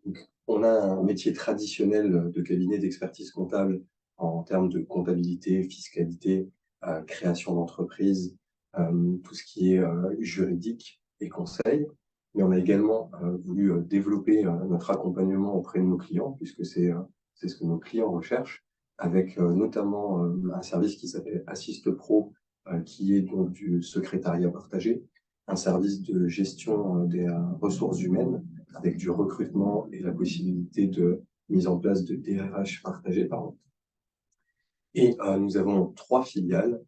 Donc, on a un métier traditionnel de cabinet d'expertise comptable en termes de comptabilité, fiscalité, création d'entreprise, tout ce qui est juridique et conseil. Mais on a également voulu développer notre accompagnement auprès de nos clients, puisque c'est ce que nos clients recherchent, avec notamment un service qui s'appelle Assist Pro, qui est donc du secrétariat partagé, un service de gestion des ressources humaines, avec du recrutement et la possibilité de mise en place de DRH partagé, pardon. Et nous avons 3 filiales,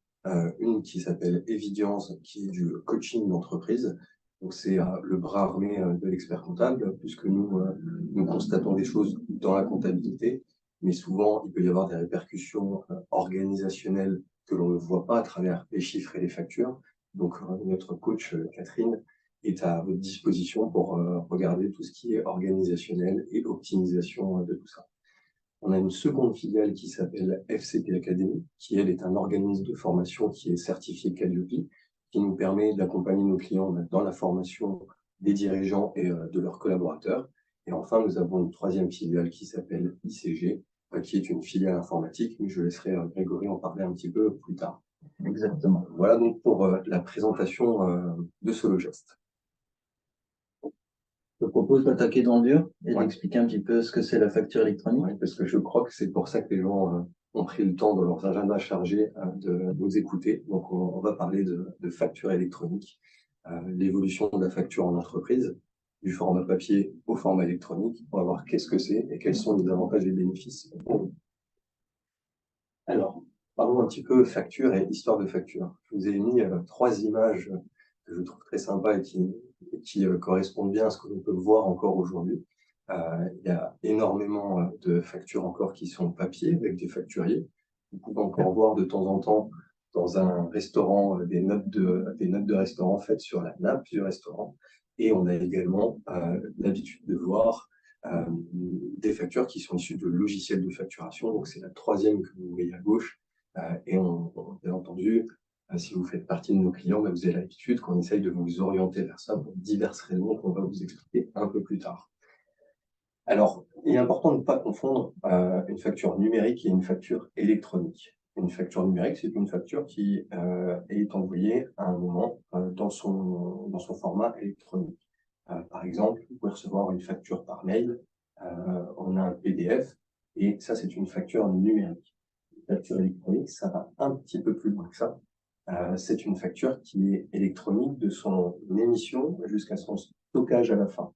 une qui s'appelle Evidience, qui est du coaching d'entreprise. Donc c'est le bras armé de l'expert comptable, puisque nous constatons des choses dans la comptabilité, mais souvent il peut y avoir des répercussions organisationnelles que l'on ne voit pas à travers les chiffres et les factures. Donc notre coach Catherine est à votre disposition pour regarder tout ce qui est organisationnel et optimisation de tout ça. On a une seconde filiale qui s'appelle FCP Academy, qui elle est un organisme de formation qui est certifié Calliope, qui nous permet d'accompagner nos clients dans la formation des dirigeants et de leurs collaborateurs. Et enfin, nous avons une troisième filiale qui s'appelle ICG, qui est une filiale informatique, mais je laisserai Grégory en parler un petit peu plus tard. Exactement. Voilà donc pour la présentation de Sologest. Je te propose d'attaquer dans le dur et d'expliquer un petit peu ce que c'est la facture électronique. Oui, parce que je crois que c'est pour ça que les gens ont pris le temps dans leurs agendas chargés de nous écouter. Donc, on va parler de facture électronique, l'évolution de la facture en entreprise, du format papier au format électronique. On va voir qu'est-ce que c'est et quels sont les avantages et bénéfices. Alors, parlons un petit peu facture et histoire de facture. Je vous ai mis 3 images que je trouve très sympas et qui correspondent bien à ce que l'on peut voir encore aujourd'hui. Il y a énormément de factures encore qui sont papier avec des facturiers. Vous pouvez encore voir de temps en temps dans un restaurant des notes de restaurant faites sur la nappe du restaurant. Et on a également l'habitude de voir des factures qui sont issues de logiciels de facturation. Donc, c'est la troisième que vous voyez à gauche. Et bien entendu, si vous faites partie de nos clients, vous avez l'habitude qu'on essaye de vous orienter vers ça pour diverses raisons qu'on va vous expliquer un peu plus tard. Alors, il est important de ne pas confondre une facture numérique et une facture électronique. Une facture numérique, c'est une facture qui est envoyée à un moment dans son format électronique. Par exemple, vous pouvez recevoir une facture par mail, on a un PDF, et ça, c'est une facture numérique. Une facture électronique, ça va un petit peu plus loin que ça. C'est une facture qui est électronique de son émission jusqu'à son stockage à la fin.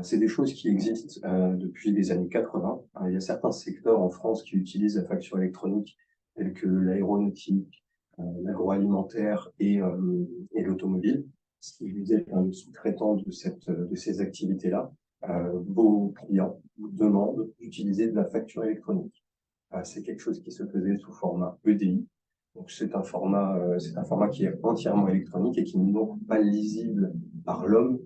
C'est des choses qui existent depuis les années 80. Il y a certains secteurs en France qui utilisent la facture électronique, tels que l'aéronautique, l'agroalimentaire et l'automobile. Si vous êtes un sous-traitant de ces activités-là, vos clients vous demandent d'utiliser de la facture électronique. C'est quelque chose qui se faisait sous format EDI. Donc c'est un format qui est entièrement électronique et qui n'est donc pas lisible par l'homme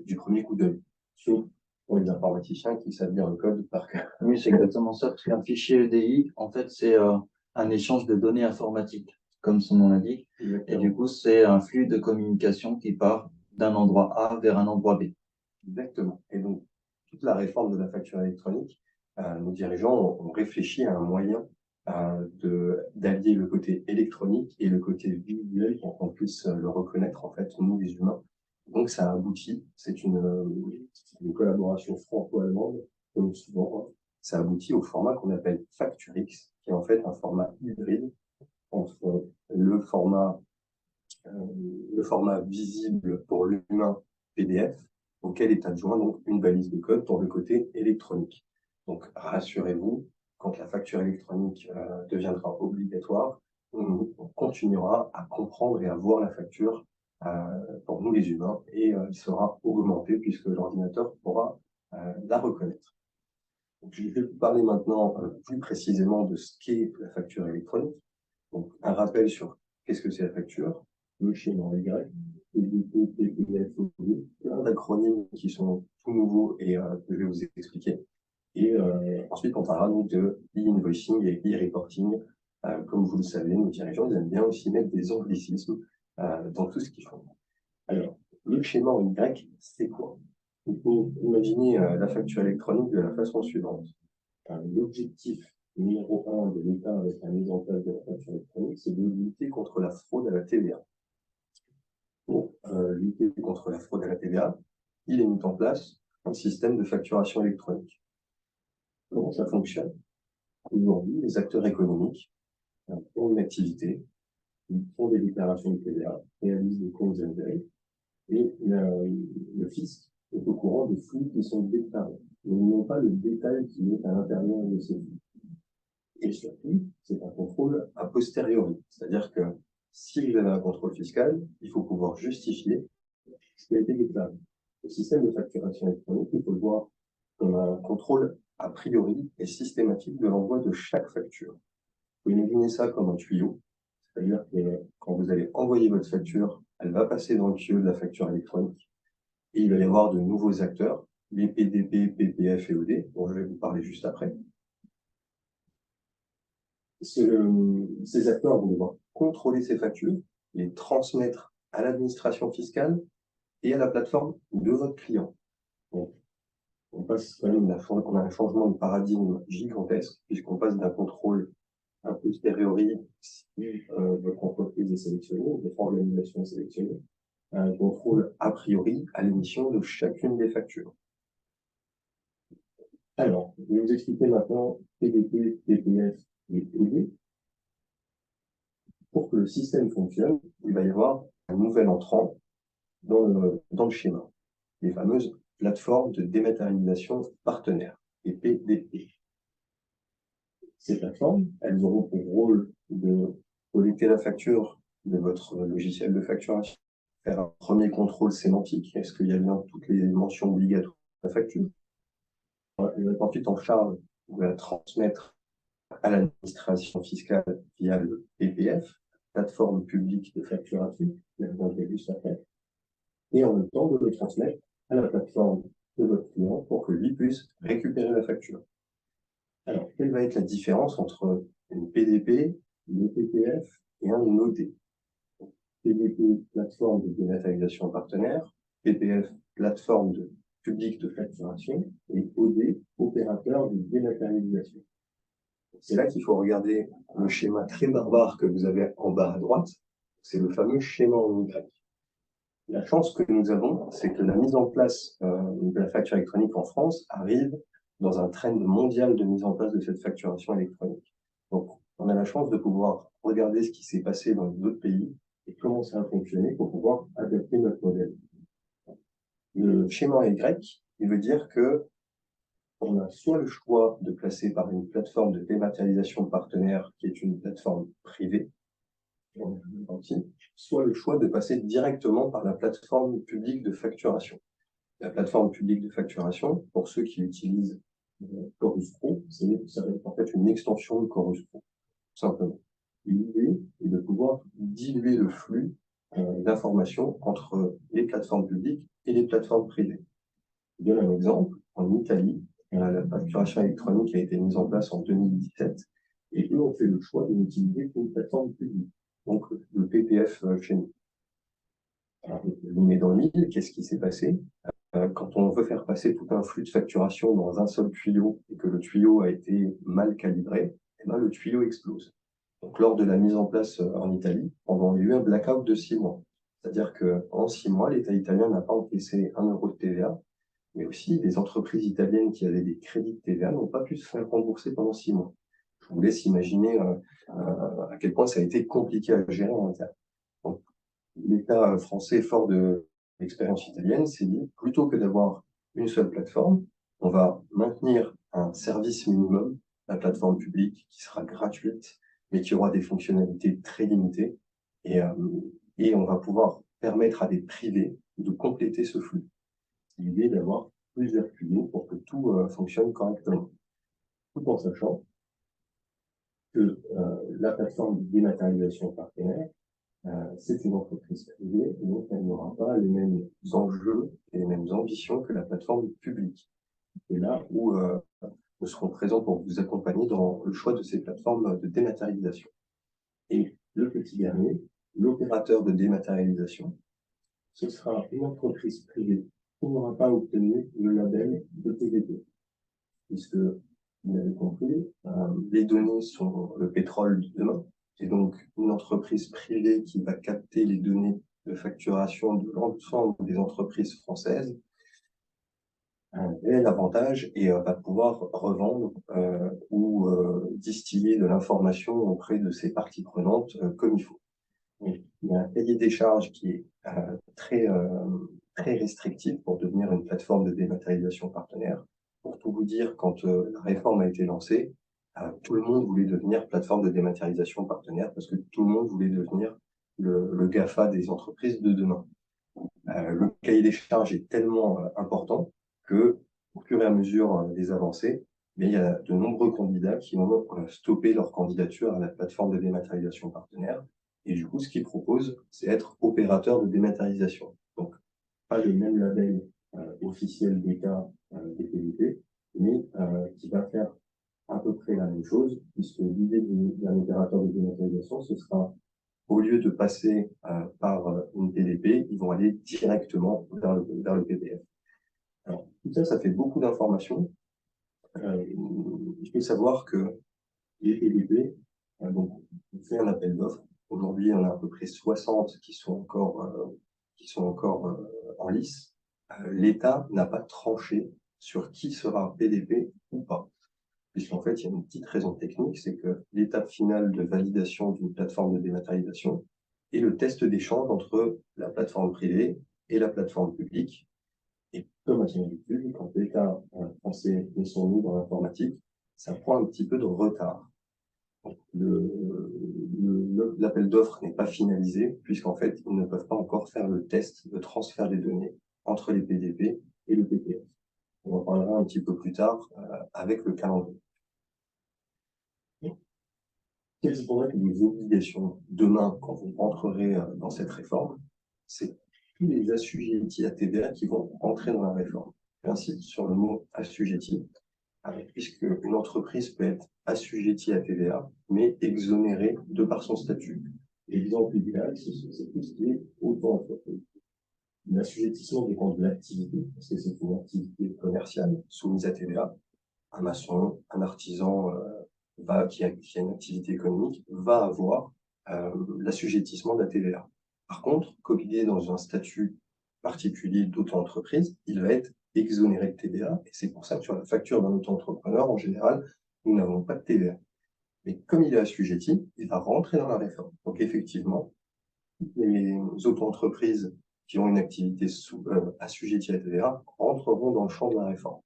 du premier coup d'œil. Sauf pour les informaticiens qui savent lire le code par cœur. Oui, c'est exactement ça, parce qu'un fichier EDI, en fait, c'est un échange de données informatiques, comme son nom l'indique. Et du coup, c'est un flux de communication qui part d'un endroit A vers un endroit B. Exactement. Et donc, toute la réforme de la facture électronique, nos dirigeants ont réfléchi à un moyen d'allier le côté électronique et le côté visuel pour qu'on puisse le reconnaître, en fait, nous, les humains. Donc, ça aboutit, c'est une collaboration franco-allemande, comme souvent, hein. Ça aboutit au format qu'on appelle Facturix, qui est en fait un format hybride entre le format visible pour l'humain PDF, auquel est adjoint donc une balise de code pour le côté électronique. Donc, rassurez-vous, quand la facture électronique deviendra obligatoire, on continuera à comprendre et à voir la facture pour nous les humains et il sera augmenté puisque l'ordinateur pourra la reconnaître. Donc, je vais vous parler maintenant plus précisément de ce qu'est la facture électronique. Donc, un rappel sur qu'est-ce que c'est la facture, le schéma en Y, plein d'acronymes qui sont tout nouveaux et que je vais vous expliquer. Et ensuite, on parlera donc de e-invoicing et e-reporting. Comme vous le savez, nos dirigeants ils aiment bien aussi mettre des anglicismes dans tout ce qu'ils font. Alors, le schéma en Y, c'est quoi? Il faut imaginer la facture électronique de la façon suivante. L'objectif numéro 1 de l'État avec la mise en place de la facture électronique, c'est de lutter contre la fraude à la TVA. Pour lutter contre la fraude à la TVA, il est mis en place un système de facturation électronique. Comment ça fonctionne? Aujourd'hui, les acteurs économiques ont une activité, ils font des déclarations de TVA, réalisent des comptes intérêts, et le fisc est au courant des flux qui sont déclarés. Mais ils n'ont pas le détail qui est à l'intérieur de ces flux. Et surtout, c'est un contrôle a posteriori. C'est-à-dire que si vous avez un contrôle fiscal, il faut pouvoir justifier ce qui a été déclaré. Le système de facturation électronique, il faut le voir comme un contrôle a priori et systématique de l'envoi de chaque facture. Vous pouvez imaginer ça comme un tuyau. C'est-à-dire que quand vous allez envoyer votre facture, elle va passer dans le tuyau de la facture électronique. Et il va y avoir de nouveaux acteurs, les PDP, PPF et OD, dont je vais vous parler juste après. Ces acteurs vont devoir contrôler ces factures, les transmettre à l'administration fiscale et à la plateforme de votre client. Donc, on passe quand même on a un changement de paradigme gigantesque, puisqu'on passe d'un contrôle a posteriori si votre entreprise est sélectionnée, votre organisation est sélectionnée, à un contrôle a priori à l'émission de chacune des factures. Alors, je vais vous expliquer maintenant PDP, PPF et OD. Pour que le système fonctionne, il va y avoir un nouvel entrant dans le schéma, les fameuses plateformes de dématérialisation partenaires, les PDP. Ces plateformes, elles auront pour rôle de collecter la facture de votre logiciel de facturation, faire un premier contrôle sémantique, est-ce qu'il y a bien toutes les mentions obligatoires de la facture. Elle va être ensuite en charge de la transmettre à l'administration fiscale via le PPF, plateforme publique de facturation, et en même temps de le transmettre à la plateforme de votre client pour que lui puisse récupérer la facture. Alors, quelle va être la différence entre une PDP, une PPF et un OD? PDP, plateforme de dématérialisation partenaire, PPF, plateforme publique de facturation, et OD, opérateur de dématérialisation. C'est là qu'il faut regarder le schéma très barbare que vous avez en bas à droite. C'est le fameux schéma en Y. La chance que nous avons, c'est que la mise en place de la facture électronique en France arrive dans un trend mondial de mise en place de cette facturation électronique. Donc, on a la chance de pouvoir regarder ce qui s'est passé dans les autres pays et comment ça a fonctionné pour pouvoir adapter notre modèle. Le schéma Y, il veut dire que on a soit le choix de passer par une plateforme de dématérialisation partenaire qui est une plateforme privée, soit le choix de passer directement par la plateforme publique de facturation. La plateforme publique de facturation, pour ceux qui utilisent Chorus Pro, ça va être en fait une extension de Chorus Pro, tout simplement. L'idée est de pouvoir diluer le flux d'informations entre les plateformes publiques et les plateformes privées. Je donne un exemple. En Italie, la facturation électronique a été mise en place en 2017 et eux ont fait le choix de n'utiliser qu'une plateforme publique, donc le PPF chez nous. Alors, je vous mets dans le mille, qu'est-ce qui s'est passé? Quand on veut faire passer tout un flux de facturation dans un seul tuyau et que le tuyau a été mal calibré, eh ben, le tuyau explose. Donc, lors de la mise en place en Italie, il y a eu un blackout de 6 mois. C'est-à-dire qu'en 6 mois, l'État italien n'a pas encaissé 1 euro de TVA, mais aussi les entreprises italiennes qui avaient des crédits de TVA n'ont pas pu se faire rembourser pendant 6 mois. Je vous laisse imaginer à quel point ça a été compliqué à gérer en interne. Donc, l'État français, fort de l'expérience italienne, s'est dit, plutôt que d'avoir une seule plateforme, on va maintenir un service minimum, la plateforme publique, qui sera gratuite, mais qui aura des fonctionnalités très limitées, et on va pouvoir permettre à des privés de compléter ce flux. L'idée d'avoir plusieurs tuyaux pour que tout fonctionne correctement, tout en sachant que la plateforme de dématérialisation partenaire, c'est une entreprise privée, et donc elle n'aura pas les mêmes enjeux et les mêmes ambitions que la plateforme publique. Et là où nous serons présents pour vous accompagner dans le choix de ces plateformes de dématérialisation. Et le petit dernier, l'opérateur de dématérialisation, ce sera une entreprise privée on n'aura pas obtenu le label de PDP, puisque, vous l'avez compris, les données sont le pétrole de demain, et donc une entreprise privée qui va capter les données de facturation de l'ensemble des entreprises françaises et l'avantage et va pouvoir revendre ou distiller de l'information auprès de ses parties prenantes comme il faut. Donc, il y a un cahier des charges qui est très restrictif pour devenir une plateforme de dématérialisation partenaire. Pour tout vous dire, quand la réforme a été lancée, tout le monde voulait devenir plateforme de dématérialisation partenaire parce que tout le monde voulait devenir le GAFA des entreprises de demain. Le cahier des charges est tellement important que, au fur et à mesure des avancées, mais il y a de nombreux candidats qui vont stopper leur candidature à la plateforme de dématérialisation partenaire. Et du coup, ce qu'ils proposent, c'est être opérateur de dématérialisation. Donc, pas le même label officiel d'État des PDP, mais qui va faire à peu près la même chose, puisque l'idée d'un opérateur de dématérialisation, ce sera au lieu de passer par une PDP, ils vont aller directement vers le PDF. Alors, tout ça, ça fait beaucoup d'informations. Il faut savoir que les PDP, donc, on fait un appel d'offres. Aujourd'hui, on a à peu près 60 qui sont encore en lice. L'État n'a pas tranché sur qui sera PDP ou pas. Puisqu'en fait, il y a une petite raison technique, c'est que l'étape finale de validation d'une plateforme de dématérialisation est le test d'échange entre la plateforme privée et la plateforme publique. Et comme à son habitude, quand l'État français met son nez dans l'informatique, ça prend un petit peu de retard. L'appel d'offres n'est pas finalisé, puisqu'en fait, ils ne peuvent pas encore faire le test de transfert des données entre les PDP et le PPF. On en parlera un petit peu plus tard avec le calendrier. Quelles seront les obligations demain quand vous rentrerez dans cette réforme? C'est tous les assujettis à TVA qui vont entrer dans la réforme. J'insiste sur le mot assujetti, puisque une entreprise peut être assujettie à TVA, mais exonérée de par son statut. L'exemple idéal, c'est tout ce qui est auto-entreprise. L'assujettissement dépend de l'activité, parce que c'est une activité commerciale soumise à TVA. Un maçon, un artisan qui a une activité économique va avoir l'assujettissement de la TVA. Par contre, comme il est dans un statut particulier d'auto-entreprise, il va être exonéré de TVA, et c'est pour ça que sur la facture d'un auto-entrepreneur, en général, nous n'avons pas de TVA. Mais comme il est assujetti, il va rentrer dans la réforme. Donc effectivement, les auto-entreprises qui ont une activité assujettie à la TVA rentreront dans le champ de la réforme.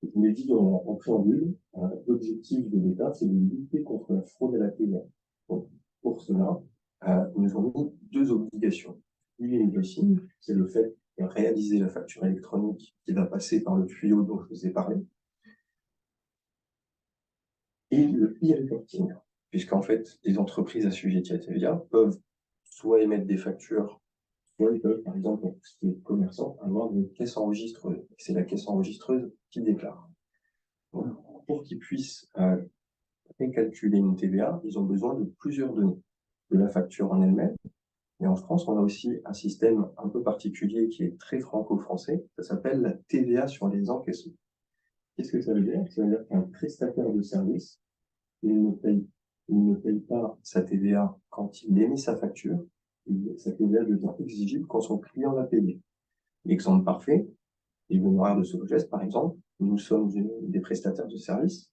Je vous l'ai dit en préambule, l'objectif de l'État, c'est de lutter contre la fraude à la TVA. Donc, pour cela, nous avons mis deux obligations. L'e-invoicing, c'est le fait de réaliser la facture électronique qui va passer par le tuyau dont je vous ai parlé, et le e-reporting, puisqu'en fait, les entreprises assujetties à la TVA peuvent soit émettre des factures, soit ils peuvent, par exemple, pour tout ce qui est commerçant, avoir une caisse enregistreuse. C'est la caisse enregistreuse qui déclare. Donc, pour qu'ils puissent calculer une TVA, ils ont besoin de plusieurs données. De la facture en elle-même, mais en France, on a aussi un système un peu particulier qui est très franco-français, ça s'appelle la TVA sur les encaissements. Qu'est-ce que ça veut dire? Ça veut dire qu'un prestataire de service, il ne paye pas sa TVA quand il émet sa facture, sa TVA devient exigible quand son client l'a payé. L'exemple parfait, les honoraires de Sogest, par exemple, nous sommes des prestataires de services.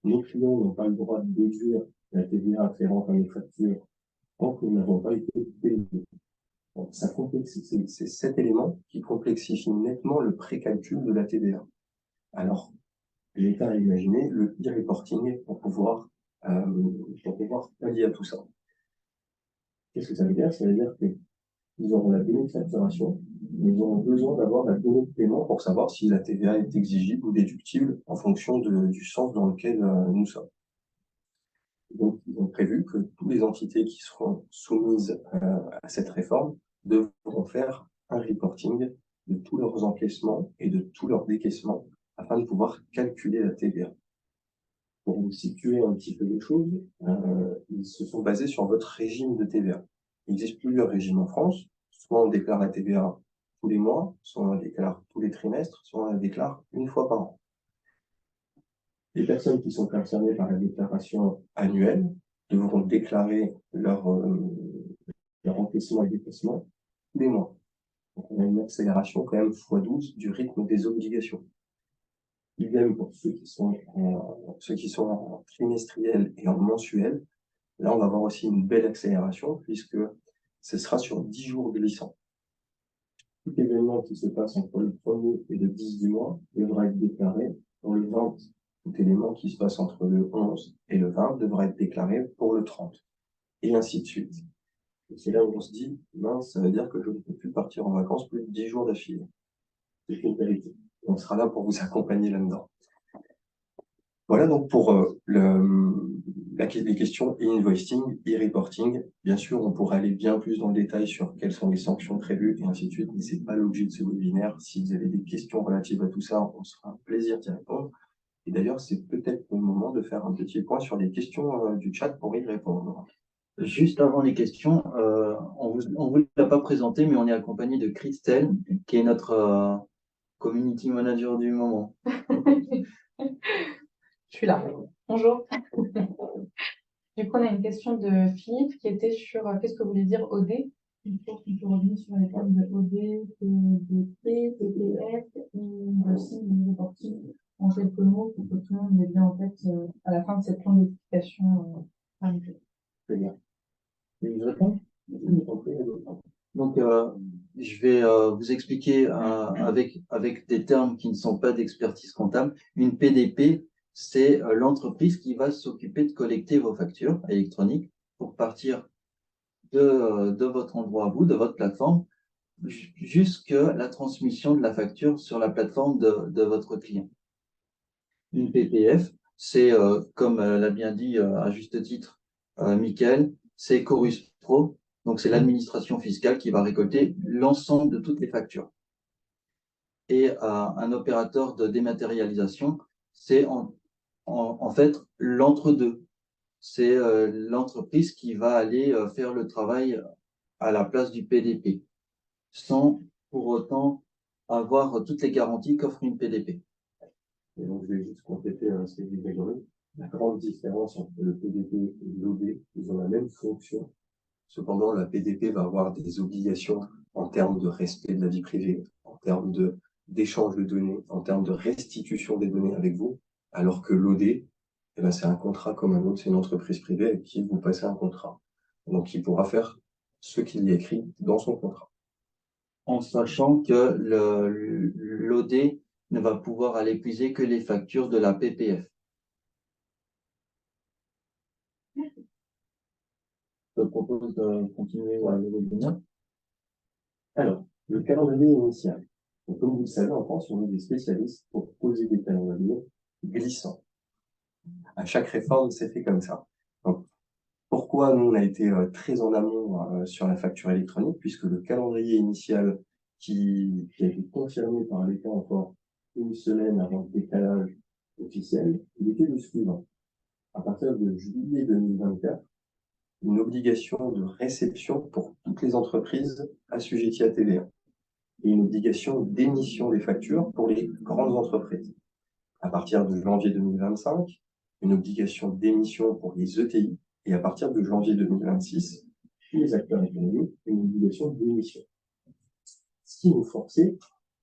Nos clients n'ont pas le droit de déduire la TVA afférente à nos factures tant que nous n'avons pas été payés. Donc, c'est cet élément qui complexifie nettement le précalcul de la TVA. Alors, l'État a imaginé le e-reporting pour pouvoir pallier à tout ça. Qu'est-ce que ça veut dire? Ça veut dire qu'ils auront la donnée de facturation, mais ils auront besoin d'avoir la donnée de paiement pour savoir si la TVA est exigible ou déductible en fonction du sens dans lequel nous sommes. Donc, ils ont prévu que toutes les entités qui seront soumises à cette réforme devront faire un reporting de tous leurs encaissements et de tous leurs décaissements afin de pouvoir calculer la TVA. Pour vous situer un petit peu les choses, ils se sont basés sur votre régime de TVA. Il existe plusieurs régimes en France. soit on déclare la TVA tous les mois, soit on la déclare tous les trimestres, soit on la déclare une fois par an. Les personnes qui sont concernées par la déclaration annuelle devront déclarer leur encaissement et décaissement tous les mois. Donc, on a une accélération quand même x12 du rythme des obligations. Idem pour ceux qui sont en trimestriel et en mensuel. Là, on va avoir aussi une belle accélération puisque ce sera sur 10 jours glissants. Tout événement qui se passe entre le 1er et le 10 du mois devra être déclaré pour le 20. Tout élément qui se passe entre le 11 et le 20 devra être déclaré pour le 30. Et ainsi de suite. Et c'est là où on se dit, mince, ça veut dire que je ne peux plus partir en vacances plus de 10 jours d'affilée. C'est une vérité. On sera là pour vous accompagner là-dedans. Voilà donc pour les questions e-invoicing, e-reporting. Bien sûr, on pourrait aller bien plus dans le détail sur quelles sont les sanctions prévues et ainsi de suite, mais ce n'est pas l'objet de ce webinaire. Si vous avez des questions relatives à tout ça, on sera un plaisir d'y répondre. Et d'ailleurs, c'est peut-être le moment de faire un petit point sur les questions du chat pour y répondre. Juste avant les questions, on vous l'a pas présenté, mais on est accompagné de Christelle, qui est notre community manager du moment. Je suis là. Bonjour. Du coup, on a une question de Philippe qui était sur qu'est-ce que voulait dire OD. Il faut qu'on peut revenir sur les termes de OD, PDP, PPF et aussi le reporting en quelques mots pour que tout le monde ait bien en tête à la fin de cette longue explication. Très bien. Et vous répondez ? Donc, je vais vous expliquer avec des termes qui ne sont pas d'expertise comptable. Une PDP, c'est l'entreprise qui va s'occuper de collecter vos factures électroniques pour partir de votre endroit à vous, de votre plateforme, jusqu'à la transmission de la facture sur la plateforme de votre client. Une PPF, c'est, comme l'a bien dit à juste titre Mickaël, c'est Chorus Pro. Donc, c'est l'administration fiscale qui va récolter l'ensemble de toutes les factures. Et un opérateur de dématérialisation, c'est en fait l'entre-deux. C'est l'entreprise qui va aller faire le travail à la place du PDP, sans pour autant avoir toutes les garanties qu'offre une PDP. Et donc, je vais juste compléter ce que dit Grégory. La grande différence entre le PDP et l'OD, ils ont la même fonction. Cependant, la PDP va avoir des obligations en termes de respect de la vie privée, en termes d'échange de données, en termes de restitution des données avec vous, alors que l'OD, c'est un contrat comme un autre, c'est une entreprise privée avec qui vous passez un contrat. Donc, il pourra faire ce qu'il y a écrit dans son contrat. En sachant que l'OD ne va pouvoir aller puiser que les factures de la PPF. Je propose de continuer le webinaire. Alors, le calendrier initial. Donc, comme vous le savez, en France, on est des spécialistes pour poser des calendriers glissants. À chaque réforme, c'est fait comme ça. Donc, pourquoi nous, on a été très en amont sur la facture électronique, puisque le calendrier initial qui a été confirmé par l'État encore une semaine avant le décalage officiel, il était le suivant. À partir de juillet 2024, une obligation de réception pour toutes les entreprises assujetties à TVA et une obligation d'émission des factures pour les grandes entreprises. À partir de janvier 2025, une obligation d'émission pour les ETI et à partir de janvier 2026, tous les acteurs économiques, une obligation d'émission. Ce qui nous forçait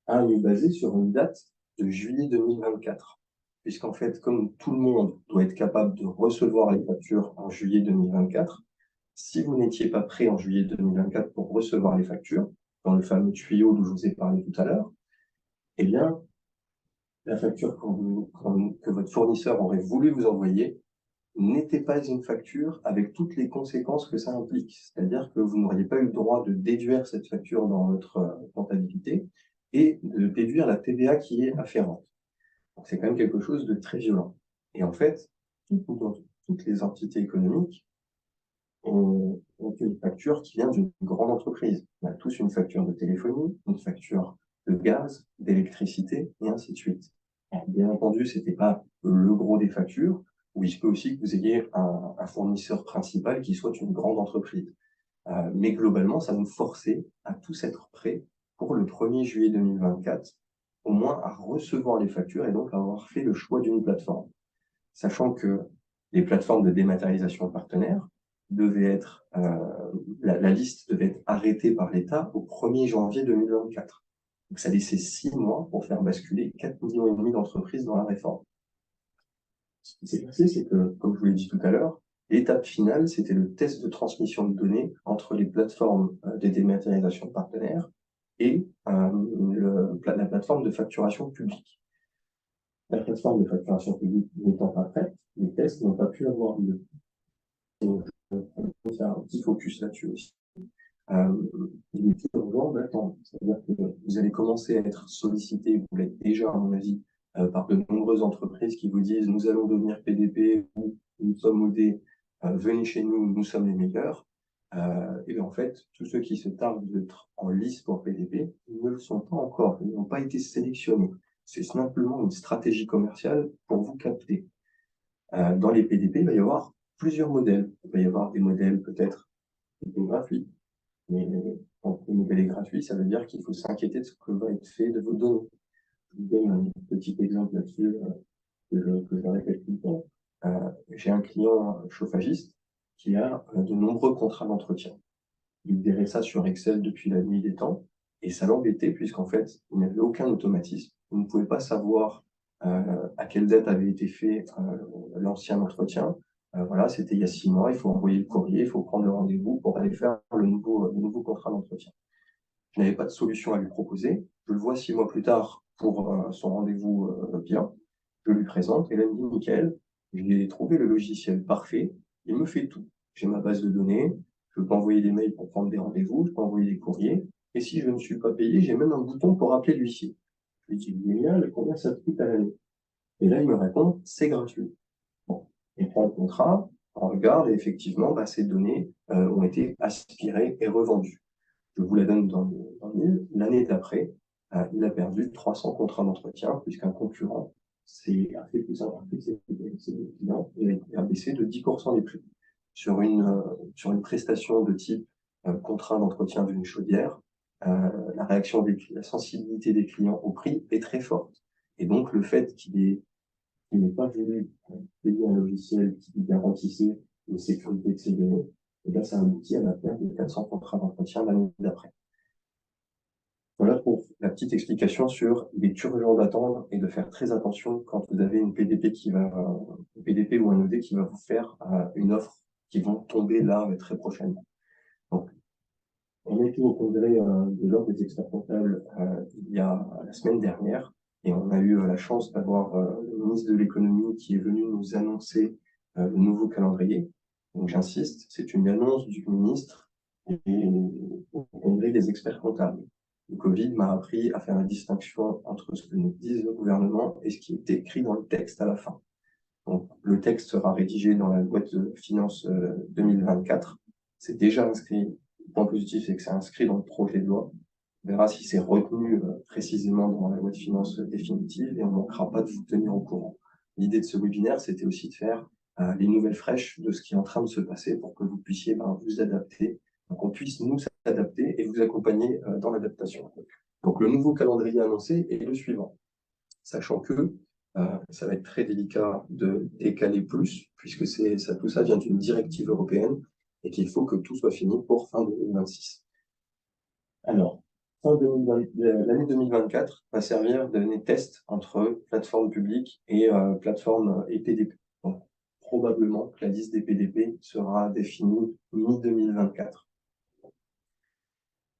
à nous baser sur une date de juillet 2024. Puisqu'en fait, comme tout le monde doit être capable de recevoir les factures en juillet 2024, si vous n'étiez pas prêt en juillet 2024 pour recevoir les factures, dans le fameux tuyau dont je vous ai parlé tout à l'heure, eh bien, la facture que votre fournisseur aurait voulu vous envoyer n'était pas une facture avec toutes les conséquences que ça implique. C'est-à-dire que vous n'auriez pas eu le droit de déduire cette facture dans votre comptabilité et de déduire la TVA qui est afférente. Donc, c'est quand même quelque chose de très violent. Et en fait, toutes les entités économiques ont une facture qui vient d'une grande entreprise. On a tous une facture de téléphonie, une facture de gaz, d'électricité, et ainsi de suite. Bien entendu, ce n'était pas le gros des factures, ou il se peut aussi que vous ayez un fournisseur principal qui soit une grande entreprise. Mais globalement, ça nous forçait à tous être prêts pour le 1er juillet 2024, au moins à recevoir les factures et donc à avoir fait le choix d'une plateforme. Sachant que les plateformes de dématérialisation partenaires devaient être, la liste devait être arrêtée par l'État au 1er janvier 2024. Donc ça laissait 6 mois pour faire basculer 4,5 millions d'entreprises dans la réforme. Ce qui s'est passé, c'est que, comme je vous l'ai dit tout à l'heure, l'étape finale, c'était le test de transmission de données entre les plateformes de dématérialisation partenaires et la plateforme de facturation publique. La plateforme de facturation publique n'étant pas prête, les tests n'ont pas pu avoir lieu. Donc, on peut faire un petit focus là-dessus aussi. Il est urgent d'attendre. C'est-à-dire que vous allez commencer à être sollicité, vous l'êtes déjà, à mon avis, par de nombreuses entreprises qui vous disent nous allons devenir PDP ou nous sommes OD, venez chez nous, nous sommes les meilleurs. Et bien en fait, tous ceux qui se tardent d'être en lice pour PDP ne le sont pas encore, ils n'ont pas été sélectionnés. C'est simplement une stratégie commerciale pour vous capter. Dans les PDP, il va y avoir plusieurs modèles. Il va y avoir des modèles peut-être gratuits. Mais quand le modèle est gratuit, ça veut dire qu'il faut s'inquiéter de ce que va être fait de vos données. Je vous donne un petit exemple là-dessus que je répète tout le temps. J'ai un client chauffagiste qui a de nombreux contrats d'entretien. Il verrait ça sur Excel depuis la nuit des temps et ça l'embêtait puisqu'en fait, il n'y avait aucun automatisme. Vous ne pouvez pas savoir à quelle date avait été fait l'ancien entretien. Voilà, c'était il y a 6 mois, il faut envoyer le courrier, il faut prendre le rendez-vous pour aller faire le nouveau contrat d'entretien. Je n'avais pas de solution à lui proposer. Je le vois 6 mois plus tard pour son rendez-vous bien. Je lui présente et là, il me dit, Mickaël, j'ai trouvé le logiciel parfait, il me fait tout. J'ai ma base de données, je peux envoyer des mails pour prendre des rendez-vous, je peux envoyer des courriers, et si je ne suis pas payé, j'ai même un bouton pour appeler l'huissier. Je lui dis, génial, combien ça te coûte à l'année? Et là, il me répond, c'est gratuit. Bon. Il prend le contrat, on regarde, et effectivement, ces données ont été aspirées et revendues. Je vous la donne dans le mille. L'année d'après, il a perdu 300 contrats d'entretien, puisqu'un concurrent a fait plus simple que ses clients et a baissé de 10% les prix. Sur une prestation de type contrat d'entretien d'une chaudière, la réaction la sensibilité des clients au prix est très forte. Et donc, le fait qu'il n'ait pas voulu payer un logiciel qui garantissait une sécurité de ses données, et bien, ça aboutit à la perte de 400 contrats d'entretien l'année d'après. Voilà pour la petite explication sur il est urgent d'attendre et de faire très attention quand vous avez une PDP une PDP ou un OD qui va vous faire une offre qui vont tomber là très prochainement. Donc, on était au congrès de l'Ordre des experts comptables il y a la semaine dernière et on a eu la chance d'avoir le ministre de l'économie qui est venu nous annoncer le nouveau calendrier. Donc j'insiste, c'est une annonce du ministre et au congrès des experts comptables. Le Covid m'a appris à faire la distinction entre ce que nous dit le gouvernement et ce qui est écrit dans le texte à la fin. Donc, le texte sera rédigé dans la loi de finances 2024. C'est déjà inscrit. Le point positif, c'est que c'est inscrit dans le projet de loi. On verra si c'est retenu précisément dans la loi de finances définitive et on ne manquera pas de vous tenir au courant. L'idée de ce webinaire, c'était aussi de faire les nouvelles fraîches de ce qui est en train de se passer pour que vous puissiez vous adapter, qu'on puisse nous s'adapter et vous accompagner dans l'adaptation. Donc, le nouveau calendrier annoncé est le suivant. Sachant que ça va être très délicat de décaler plus, puisque tout ça vient d'une directive européenne et qu'il faut que tout soit fini pour fin 2026. Alors, l'année 2024 va servir d'année test entre plateforme publique et plateforme et PDP. Donc, probablement que la liste des PDP sera définie mi-2024.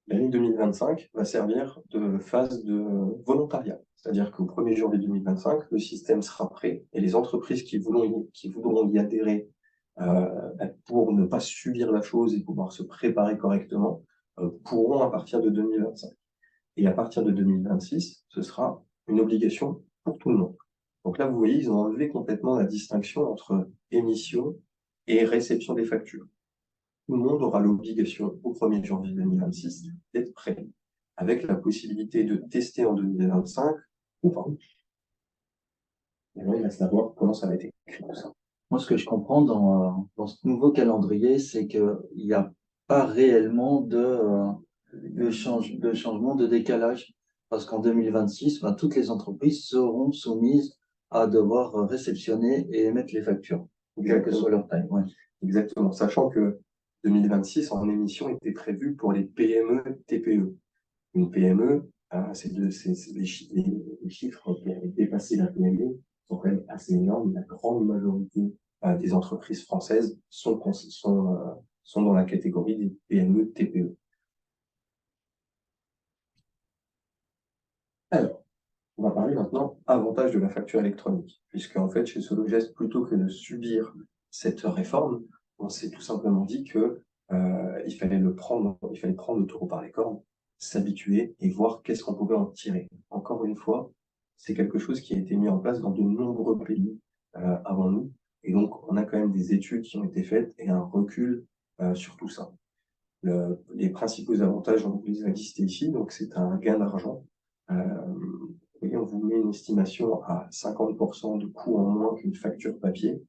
L'année 2025 va servir de phase de volontariat. C'est-à-dire qu'au 1er janvier 2025, le système sera prêt et les entreprises qui voudront y adhérer pour ne pas subir la chose et pouvoir se préparer correctement pourront à partir de 2025. Et à partir de 2026, ce sera une obligation pour tout le monde. Donc là, vous voyez, ils ont enlevé complètement la distinction entre émission et réception des factures. Tout le monde aura l'obligation au 1er janvier 2026 d'être prêt, avec la possibilité de tester en 2025 ou pas. Et là, il reste à voir comment ça va être écrit tout ça. Moi, ce que je comprends dans ce nouveau calendrier, c'est qu'il y a pas réellement de changement, de décalage. Parce qu'en 2026, ben, toutes les entreprises seront soumises à devoir réceptionner et émettre les factures, quelle que soit leur taille. Ouais. Exactement. Sachant que 2026, en émission, était prévu pour les PME, TPE. Une PME, les chiffres qui avaient dépassé la PME sont quand même assez énormes. La grande majorité des entreprises françaises sont dans la catégorie des PME, TPE. Alors, on va parler maintenant avantage de la facture électronique, puisque en fait, chez Sologest, plutôt que de subir cette réforme, on s'est tout simplement dit que il fallait prendre le taureau par les cornes, s'habituer et voir qu'est-ce qu'on pouvait en tirer. Encore une fois, c'est quelque chose qui a été mis en place dans de nombreux pays avant nous, et donc on a quand même des études qui ont été faites et un recul sur tout ça. Les principaux avantages, on vous les a listés ici, donc c'est un gain d'argent. Vous voyez, on vous met une estimation à 50% de coût en moins qu'une facture papier.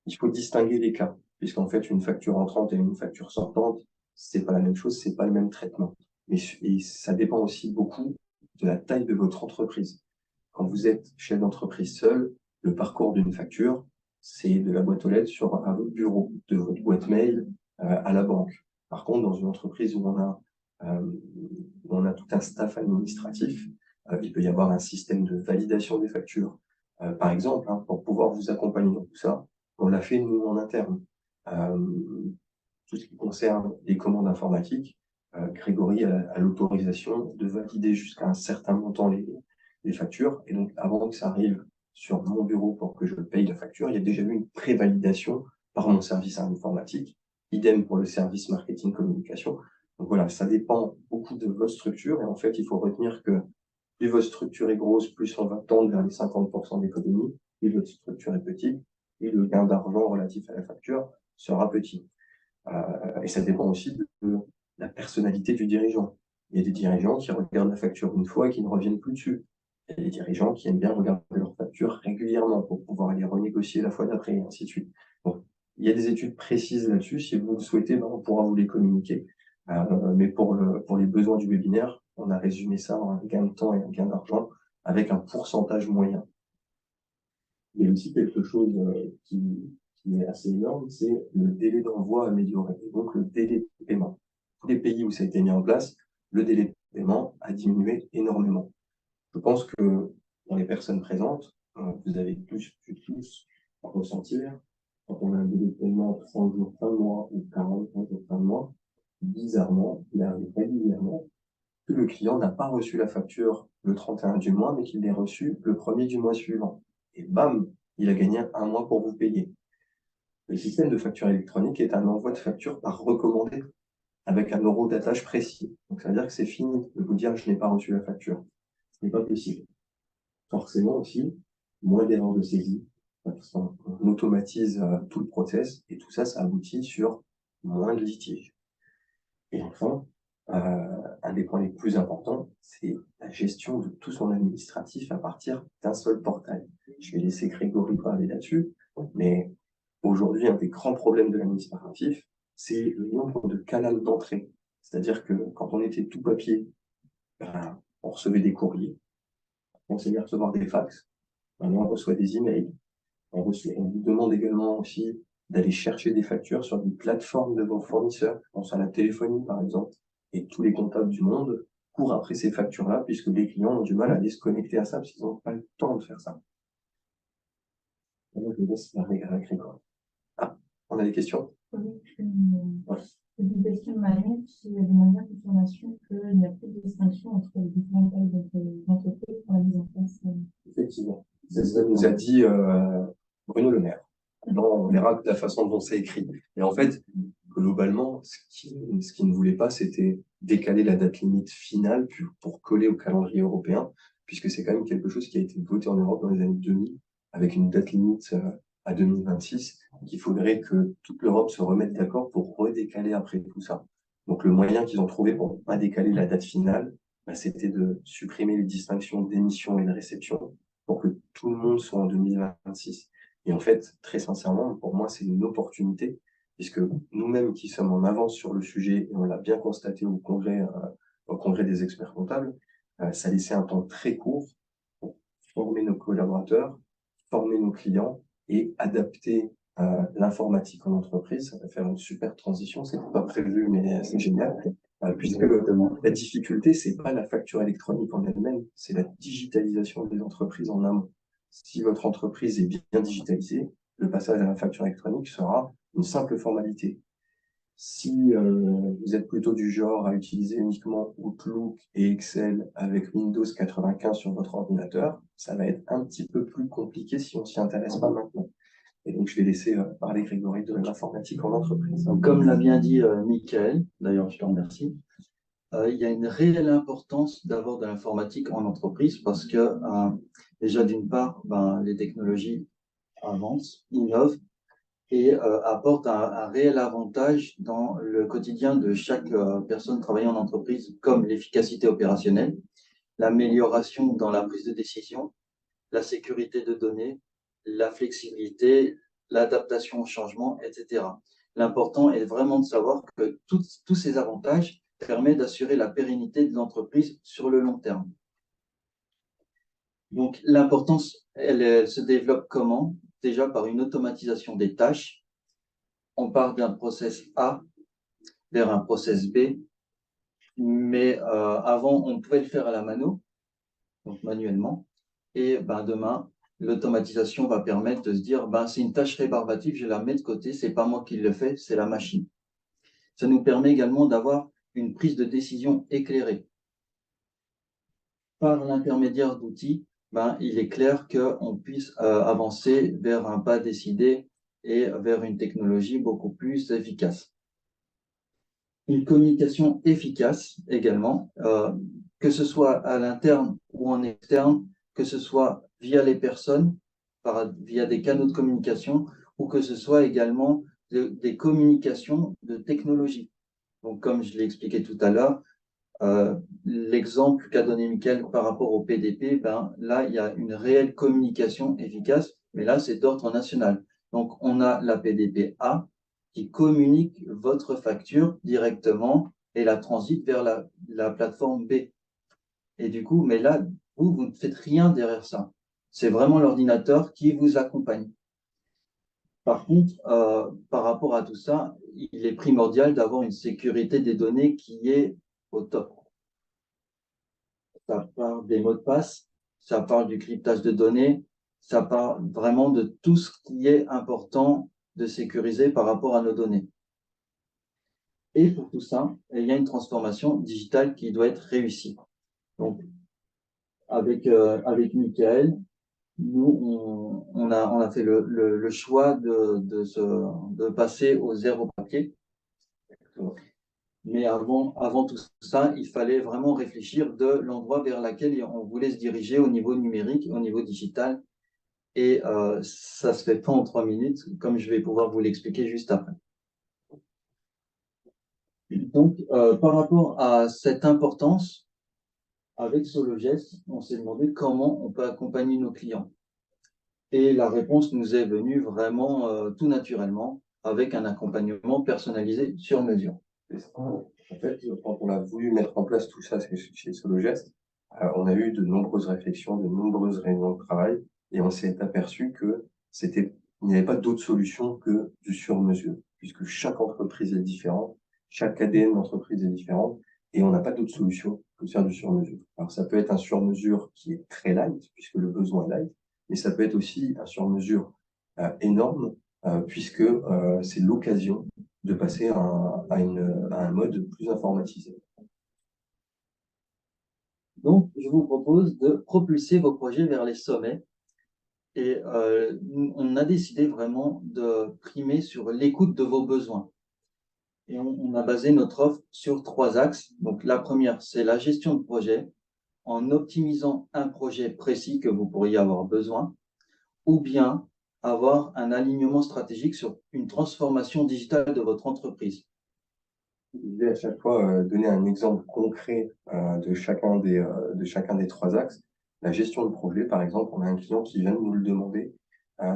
Il faut distinguer les cas, puisqu'en fait, une facture entrante et une facture sortante, c'est pas la même chose, c'est pas le même traitement. Et ça dépend aussi beaucoup de la taille de votre entreprise. Quand vous êtes chef d'entreprise seul, le parcours d'une facture, c'est de la boîte aux lettres à votre bureau, de votre boîte mail à la banque. Par contre, dans une entreprise où on a tout un staff administratif, il peut y avoir un système de validation des factures. Par exemple, hein, pour pouvoir vous accompagner dans tout ça, on l'a fait nous en interne. Tout ce qui concerne les commandes informatiques, Grégory a l'autorisation de valider jusqu'à un certain montant les factures. Et donc, avant que ça arrive sur mon bureau pour que je paye la facture, il y a déjà eu une pré-validation par mon service informatique. Idem pour le service marketing communication. Donc voilà, ça dépend beaucoup de votre structure. Et en fait, il faut retenir que plus votre structure est grosse, plus on va tendre vers les 50% d'économie. Plus votre structure est petite, et le gain d'argent relatif à la facture sera petit. Et ça dépend aussi de la personnalité du dirigeant. Il y a des dirigeants qui regardent la facture une fois et qui ne reviennent plus dessus. Il y a des dirigeants qui aiment bien regarder leur facture régulièrement pour pouvoir les renégocier la fois d'après, et ainsi de suite. Donc, il y a des études précises là-dessus. Si vous le souhaitez, ben, on pourra vous les communiquer. Mais pour les besoins du webinaire, on a résumé ça en un gain de temps et un gain d'argent avec un pourcentage moyen. Il y a aussi quelque chose qui est assez énorme, c'est le délai d'envoi amélioré, et donc le délai de paiement. Tous les pays où ça a été mis en place, le délai de paiement a diminué énormément. Je pense que dans les personnes présentes, vous avez tous ressentir, quand on a un délai de paiement 30 jours fin de mois ou 45 jours fin de mois, bizarrement, il arrive régulièrement que le client n'a pas reçu la facture le 31 du mois, mais qu'il l'ait reçue le 1er du mois suivant. Et bam, il a gagné un mois pour vous payer. Le système de facture électronique est un envoi de facture par recommandé, avec un eurodatage précis. Donc ça veut dire que c'est fini de vous dire je n'ai pas reçu la facture. Ce n'est pas possible. Forcément aussi, moins d'erreurs de saisie, parce qu'on automatise tout le process, et tout ça, ça aboutit sur moins de litiges. Et enfin, un des points les plus importants, c'est la gestion de tout son administratif à partir d'un seul portail. Je vais laisser Grégory parler là-dessus, mais aujourd'hui, un des grands problèmes de l'administratif, c'est le nombre de canaux d'entrée. C'est-à-dire que quand on était tout papier, on recevait des courriers, on s'est mis à recevoir des fax, maintenant on reçoit des emails, on vous demande également aussi d'aller chercher des factures sur des plateformes de vos fournisseurs, je pense à la téléphonie par exemple, et tous les comptables du monde courent après ces factures-là, puisque les clients ont du mal à aller se connecter à ça, parce qu'ils n'ont pas le temps de faire ça. Alors, je laisse parler à Grégory. Ah, on a des questions? Oui, c'est une question de Marion qui demande bien confirmation qu'il n'y a plus de distinction entre les différentes tailles d'entreprise pour la mise en place. Effectivement. C'est ce que nous a dit Bruno Le Maire. Non, on verra la façon dont c'est écrit. Et en fait, globalement, ce qu'il ne voulait pas, c'était décaler la date limite finale pour coller au calendrier européen, puisque c'est quand même quelque chose qui a été voté en Europe dans les années 2000, avec une date limite à 2026, qu'il faudrait que toute l'Europe se remette d'accord pour redécaler après tout ça. Donc le moyen qu'ils ont trouvé pour ne pas décaler la date finale, bah, c'était de supprimer les distinctions d'émission et de réception pour que tout le monde soit en 2026. Et en fait, très sincèrement, pour moi, c'est une opportunité puisque nous-mêmes qui sommes en avance sur le sujet, et on l'a bien constaté au congrès des experts comptables, ça laissait un temps très court pour former nos collaborateurs, former nos clients et adapter l'informatique en entreprise. Ça va faire une super transition, c'est pas prévu, mais c'est génial. Puisque la difficulté, c'est pas la facture électronique en elle-même, c'est la digitalisation des entreprises en amont. Si votre entreprise est bien digitalisée, le passage à la facture électronique sera une simple formalité. Si vous êtes plutôt du genre à utiliser uniquement Outlook et Excel avec Windows 95 sur votre ordinateur, ça va être un petit peu plus compliqué si on s'y intéresse pas maintenant. Et donc, je vais laisser parler Grégory de l'informatique en entreprise. Donc, comme l'a bien dit Michael, d'ailleurs je te remercie, il y a une réelle importance d'avoir de l'informatique en entreprise parce que déjà d'une part, les technologies avancent, innovent et apportent un réel avantage dans le quotidien de chaque personne travaillant en entreprise, comme l'efficacité opérationnelle, l'amélioration dans la prise de décision, la sécurité de données, la flexibilité, l'adaptation au changement, etc. L'important est vraiment de savoir que tous ces avantages permettent d'assurer la pérennité de l'entreprise sur le long terme. Donc, l'importance, elle se développe comment? Déjà par une automatisation des tâches. On part d'un process A vers un process B, mais avant, on pouvait le faire à la mano, donc manuellement. Et demain, l'automatisation va permettre de se dire, c'est une tâche rébarbative, je la mets de côté, c'est pas moi qui le fais, c'est la machine. Ça nous permet également d'avoir une prise de décision éclairée. Par l'intermédiaire d'outils, il est clair qu'on puisse avancer vers un pas décidé et vers une technologie beaucoup plus efficace. Une communication efficace également, que ce soit à l'interne ou en externe, que ce soit via les personnes, via des canaux de communication, ou que ce soit également des communications de technologie. Donc, comme je l'ai expliqué tout à l'heure, l'exemple qu'a donné Michael par rapport au PDP, là, il y a une réelle communication efficace, mais là, c'est d'ordre national. Donc, on a la PDP A qui communique votre facture directement et la transite vers la plateforme B. Et du coup, mais là, vous ne faites rien derrière ça. C'est vraiment l'ordinateur qui vous accompagne. Par contre, par rapport à tout ça, il est primordial d'avoir une sécurité des données qui est au top. Ça parle des mots de passe, ça parle du cryptage de données, ça parle vraiment de tout ce qui est important de sécuriser par rapport à nos données. Et pour tout ça, il y a une transformation digitale qui doit être réussie. Donc, avec Michael, nous, on a fait le choix de passer au zéro papier. Mais avant tout ça, il fallait vraiment réfléchir de l'endroit vers lequel on voulait se diriger au niveau numérique, au niveau digital. Et ça ne se fait pas en 3 minutes, comme je vais pouvoir vous l'expliquer juste après. Donc, par rapport à cette importance, avec Sologest, on s'est demandé comment on peut accompagner nos clients. Et la réponse nous est venue vraiment tout naturellement, avec un accompagnement personnalisé sur mesure. En fait, quand on a voulu mettre en place tout ça chez Sologest, on a eu de nombreuses réflexions, de nombreuses réunions de travail, et on s'est aperçu que il n'y avait pas d'autre solution que du sur-mesure, puisque chaque entreprise est différente, chaque ADN d'entreprise est différente, et on n'a pas d'autre solution que de faire du sur-mesure. Alors, ça peut être un sur-mesure qui est très light, puisque le besoin est light, mais ça peut être aussi un sur-mesure énorme, puisque c'est l'occasion de passer à un mode plus informatisé. Donc, je vous propose de propulser vos projets vers les sommets. Et on a décidé vraiment de primer sur l'écoute de vos besoins. Et on a basé notre offre sur 3 axes. Donc, la première, c'est la gestion de projet, en optimisant un projet précis que vous pourriez avoir besoin, ou bien avoir un alignement stratégique sur une transformation digitale de votre entreprise. Je vais à chaque fois donner un exemple concret de chacun des 3 axes. La gestion de projet, par exemple, on a un client qui vient de nous le demander.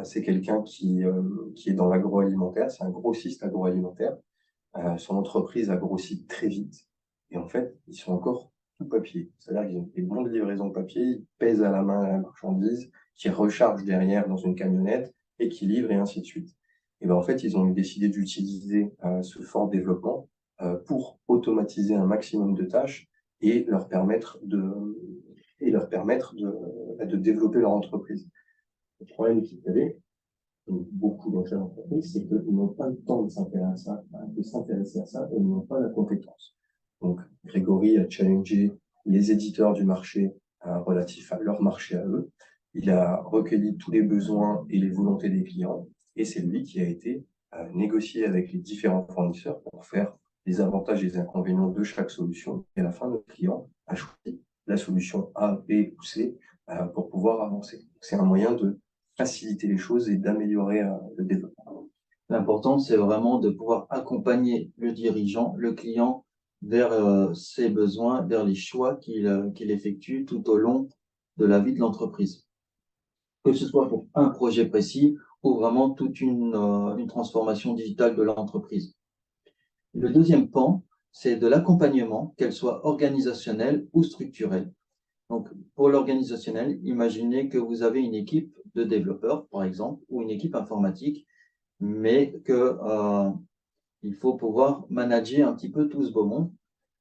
C'est quelqu'un qui est dans l'agroalimentaire, c'est un grossiste agroalimentaire. Son entreprise a grossi très vite. Et en fait, ils sont encore tout papier. C'est-à-dire qu'ils ont des bons de livraison papier, ils pèsent à la main la marchandise, qui rechargent derrière dans une camionnette et qui livrent et ainsi de suite. Et ben en fait, ils ont décidé d'utiliser ce fort développement pour automatiser un maximum de tâches et leur permettre de développer leur entreprise. Le problème qu'ils avaient, comme beaucoup d'anciennes entreprises, c'est qu'ils n'ont pas le temps de s'intéresser à ça et ils n'ont pas la compétence. Donc, Grégory a challengé les éditeurs du marché relatifs à leur marché à eux. Il a recueilli tous les besoins et les volontés des clients et c'est lui qui a été négocié avec les différents fournisseurs pour faire les avantages et les inconvénients de chaque solution. Et à la fin, notre client a choisi la solution A, B ou C pour pouvoir avancer. C'est un moyen de faciliter les choses et d'améliorer le développement. L'important, c'est vraiment de pouvoir accompagner le dirigeant, le client, vers ses besoins, vers les choix qu'il effectue tout au long de la vie de l'entreprise. Que ce soit pour un projet précis ou vraiment toute une transformation digitale de l'entreprise. Le deuxième pan, c'est de l'accompagnement, qu'elle soit organisationnelle ou structurelle. Donc, pour l'organisationnel, imaginez que vous avez une équipe de développeurs, par exemple, ou une équipe informatique, mais il faut pouvoir manager un petit peu tout ce beau monde.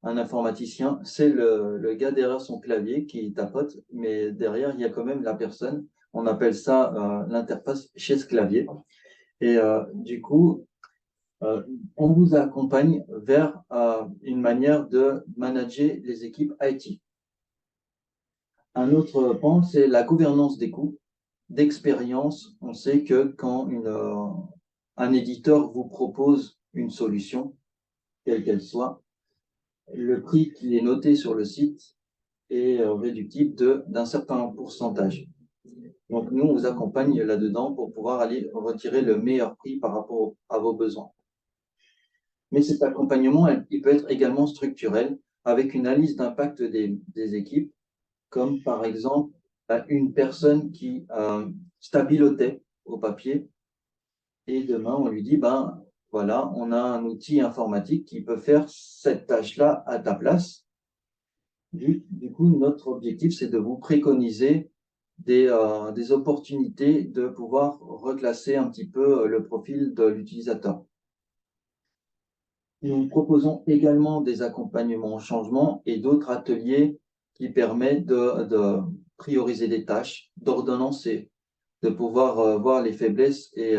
Un informaticien, c'est le gars derrière son clavier qui tapote, mais derrière, il y a quand même la personne. On appelle ça l'interface chaise-clavier. Et du coup, on vous accompagne vers une manière de manager les équipes IT. Un autre pan, c'est la gouvernance des coûts. D'expérience, on sait que quand un éditeur vous propose une solution, quelle qu'elle soit, le prix qui est noté sur le site est réductible d'un certain pourcentage. Donc, nous, on vous accompagne là-dedans pour pouvoir aller retirer le meilleur prix par rapport à vos besoins. Mais cet accompagnement, il peut être également structurel avec une analyse d'impact des équipes, comme par exemple une personne qui stabilotait au papier et demain on lui dit, ben voilà, on a un outil informatique qui peut faire cette tâche-là à ta place. Du coup, notre objectif, c'est de vous préconiser des opportunités de pouvoir reclasser un petit peu le profil de l'utilisateur. Nous proposons également des accompagnements au changement et d'autres ateliers qui permettent de prioriser des tâches, d'ordonnancer, de pouvoir voir les faiblesses et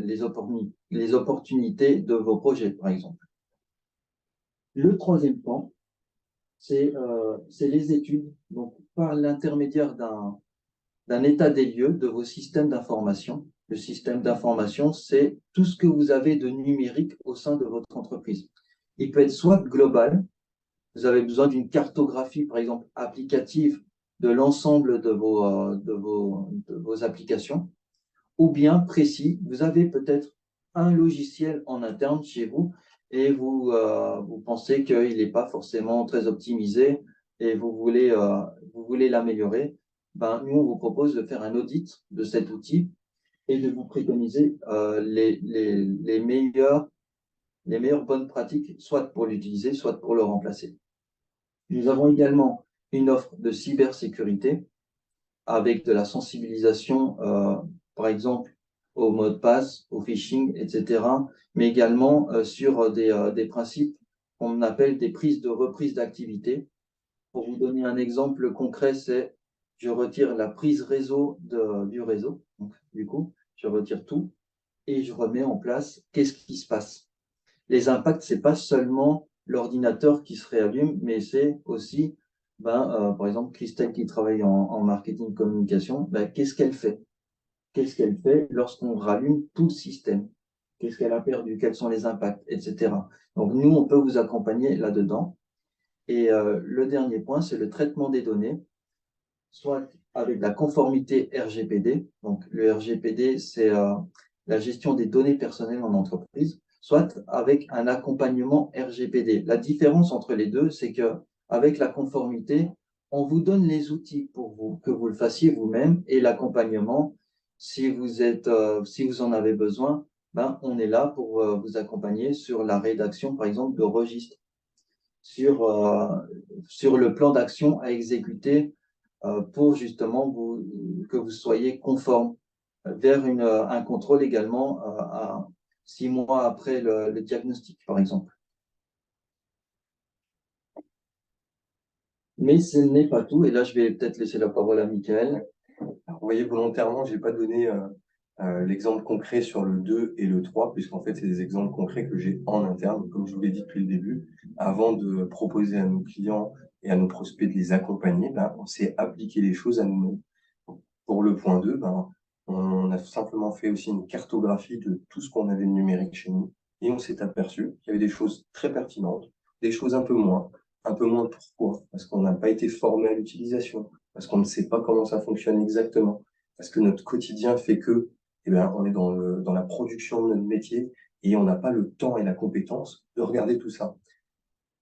les opportunités de vos projets, par exemple. Le troisième point, c'est les études. Donc, par l'intermédiaire d'un état des lieux de vos systèmes d'information. Le système d'information, c'est tout ce que vous avez de numérique au sein de votre entreprise. Il peut être soit global, vous avez besoin d'une cartographie, par exemple, applicative de l'ensemble de vos applications, ou bien précis, vous avez peut-être un logiciel en interne chez vous et vous pensez qu'il n'est pas forcément très optimisé et vous voulez l'améliorer. Ben, nous, on vous propose de faire un audit de cet outil et de vous préconiser les meilleures bonnes pratiques, soit pour l'utiliser, soit pour le remplacer. Nous avons également une offre de cybersécurité avec de la sensibilisation, par exemple, au mot de passe, au phishing, etc., mais également sur des principes qu'on appelle des prises de reprise d'activité. Pour vous donner un exemple concret, c'est je retire la prise réseau du réseau. Donc, du coup, je retire tout et je remets en place qu'est-ce qui se passe. Les impacts, c'est pas seulement l'ordinateur qui se réallume, mais c'est aussi, par exemple, Christelle qui travaille en marketing communication, qu'est-ce qu'elle fait? Qu'est-ce qu'elle fait lorsqu'on rallume tout le système? Qu'est-ce qu'elle a perdu? Quels sont les impacts, etc. Donc, nous, on peut vous accompagner là-dedans. Et le dernier point, c'est le traitement des données, soit avec la conformité RGPD. Donc, le RGPD, c'est la gestion des données personnelles en entreprise, soit avec un accompagnement RGPD. La différence entre les deux, c'est que avec la conformité, on vous donne les outils pour vous, que vous le fassiez vous-même, et l'accompagnement, Si si vous en avez besoin, ben, on est là pour vous accompagner sur la rédaction, par exemple, de registres, sur, sur le plan d'action à exécuter pour justement que vous soyez conforme vers un contrôle également à 6 mois après le diagnostic, par exemple. Mais ce n'est pas tout, et là je vais peut-être laisser la parole à Michael. Alors, vous voyez, volontairement, j'ai pas donné l'exemple concret sur le 2 et le 3, puisqu'en fait, c'est des exemples concrets que j'ai en interne, comme je vous l'ai dit depuis le début. Avant de proposer à nos clients et à nos prospects de les accompagner, ben, on s'est appliqué les choses à nous-mêmes. Pour le point 2, ben, on a simplement fait aussi une cartographie de tout ce qu'on avait de numérique chez nous, et on s'est aperçu qu'il y avait des choses très pertinentes, des choses un peu moins. Un peu moins pourquoi? Parce qu'on n'a pas été formé à l'utilisation, parce qu'on ne sait pas comment ça fonctionne exactement, parce que notre quotidien fait que, eh ben, on est dans la production de notre métier et on n'a pas le temps et la compétence de regarder tout ça.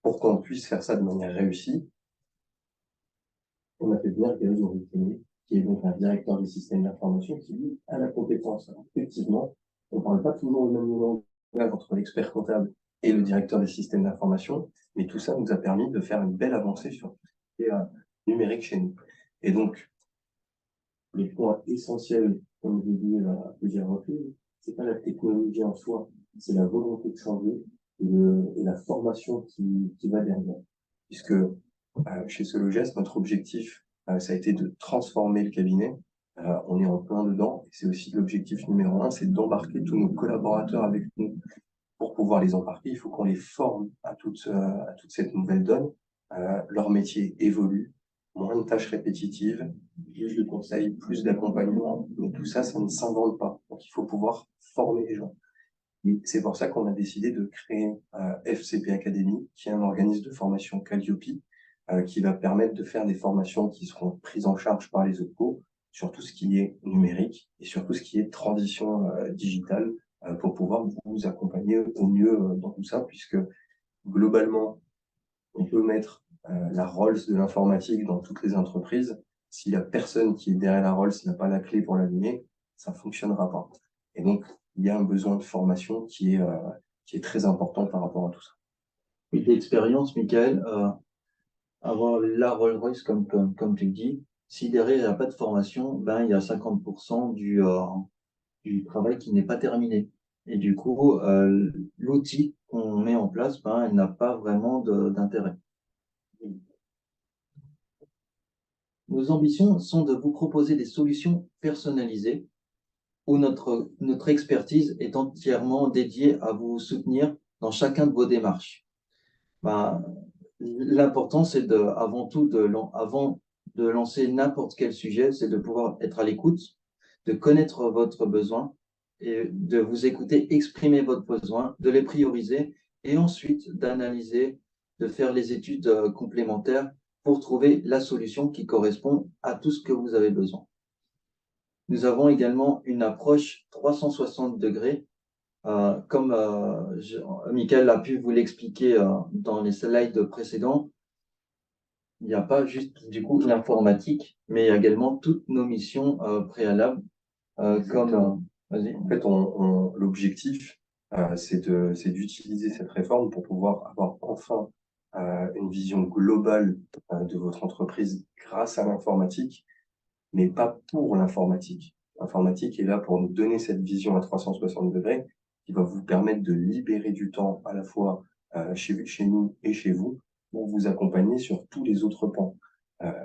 Pour qu'on puisse faire ça de manière réussie, on a fait venir Grégory Henriquet, qui est donc un directeur des systèmes d'information qui, lui, a la compétence. Alors, effectivement, on ne parle pas toujours le même langage entre l'expert comptable et le directeur des systèmes d'information, mais tout ça nous a permis de faire une belle avancée sur le numérique chez nous. Et donc, le point essentiel, comme je l'ai dit à plusieurs reprises, c'est pas la technologie en soi, c'est la volonté de changer et la formation qui va derrière. Puisque chez Sologest, notre objectif, ça a été de transformer le cabinet. On est en plein dedans. Et c'est aussi l'objectif numéro 1, c'est d'embarquer tous nos collaborateurs avec nous. Pour pouvoir les embarquer, il faut qu'on les forme à toute cette nouvelle donne. Leur métier évolue, moins de tâches répétitives, plus de conseils, plus d'accompagnement. Mais tout ça, ça ne s'invente pas. Donc, il faut pouvoir former les gens. C'est pour ça qu'on a décidé de créer FCP Academy, qui est un organisme de formation Calliope, qui va permettre de faire des formations qui seront prises en charge par les OPCO sur tout ce qui est numérique et sur tout ce qui est transition digitale pour pouvoir vous accompagner au mieux dans tout ça, puisque globalement, on peut mettre la Rolls de l'informatique dans toutes les entreprises. S'il y a personne qui est derrière la Rolls, n'a pas la clé pour l'allumer, ça fonctionnera pas. Et donc, il y a un besoin de formation qui est très important par rapport à tout ça. Et d'expérience, Michael, avoir la Rolls-Royce, comme tu dis, si derrière il n'y a pas de formation, ben, il y a 50% du travail qui n'est pas terminé. Et du coup, l'outil qu'on met en place, ben, il n'a pas vraiment d'intérêt. Nos ambitions sont de vous proposer des solutions personnalisées où notre expertise est entièrement dédiée à vous soutenir dans chacun de vos démarches. Ben, l'important, c'est avant tout, avant de lancer n'importe quel sujet, c'est de pouvoir être à l'écoute, de connaître votre besoin et de vous écouter exprimer votre besoin, de les prioriser et ensuite d'analyser, de faire les études complémentaires pour trouver la solution qui correspond à tout ce que vous avez besoin. Nous avons également une approche 360 degrés, comme Michael a pu vous l'expliquer dans les slides précédents. Il n'y a pas juste du coup l'informatique, mais également toutes nos missions préalables, comme vas-y. En fait, l'objectif, c'est d'utiliser cette réforme pour pouvoir avoir enfin une vision globale de votre entreprise grâce à l'informatique, mais pas pour l'informatique. L'informatique est là pour nous donner cette vision à 360 degrés qui va vous permettre de libérer du temps à la fois chez nous et chez vous pour vous accompagner sur tous les autres pans.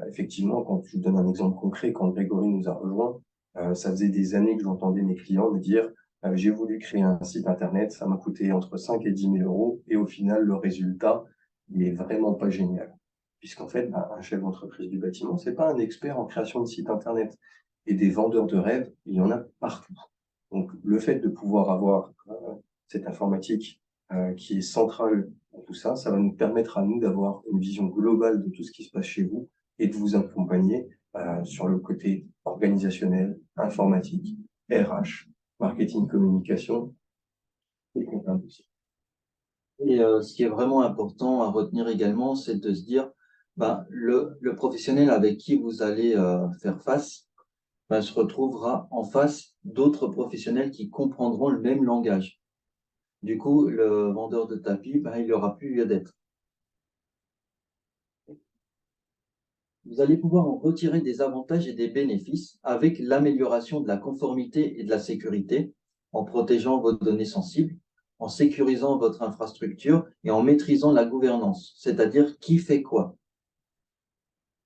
Effectivement, quand je vous donne un exemple concret, quand Grégory nous a rejoint, ça faisait des années que j'entendais mes clients me dire j'ai voulu créer un site internet, ça m'a coûté entre 5 et 10 000 euros et au final, le résultat, il est vraiment pas génial. Puisqu'en fait, un chef d'entreprise du bâtiment, c'est pas un expert en création de sites internet. Et des vendeurs de rêves, il y en a partout. Donc, le fait de pouvoir avoir cette informatique qui est centrale dans tout ça, ça va nous permettre à nous d'avoir une vision globale de tout ce qui se passe chez vous et de vous accompagner sur le côté organisationnel, informatique, RH, marketing, communication et comptable aussi. Et ce qui est vraiment important à retenir également, c'est de se dire, ben, le professionnel avec qui vous allez faire face, ben, se retrouvera en face d'autres professionnels qui comprendront le même langage. Du coup, le vendeur de tapis, ben, il n'aura plus lieu d'être. Vous allez pouvoir en retirer des avantages et des bénéfices avec l'amélioration de la conformité et de la sécurité, en protégeant vos données sensibles, en sécurisant votre infrastructure et en maîtrisant la gouvernance, c'est-à-dire qui fait quoi.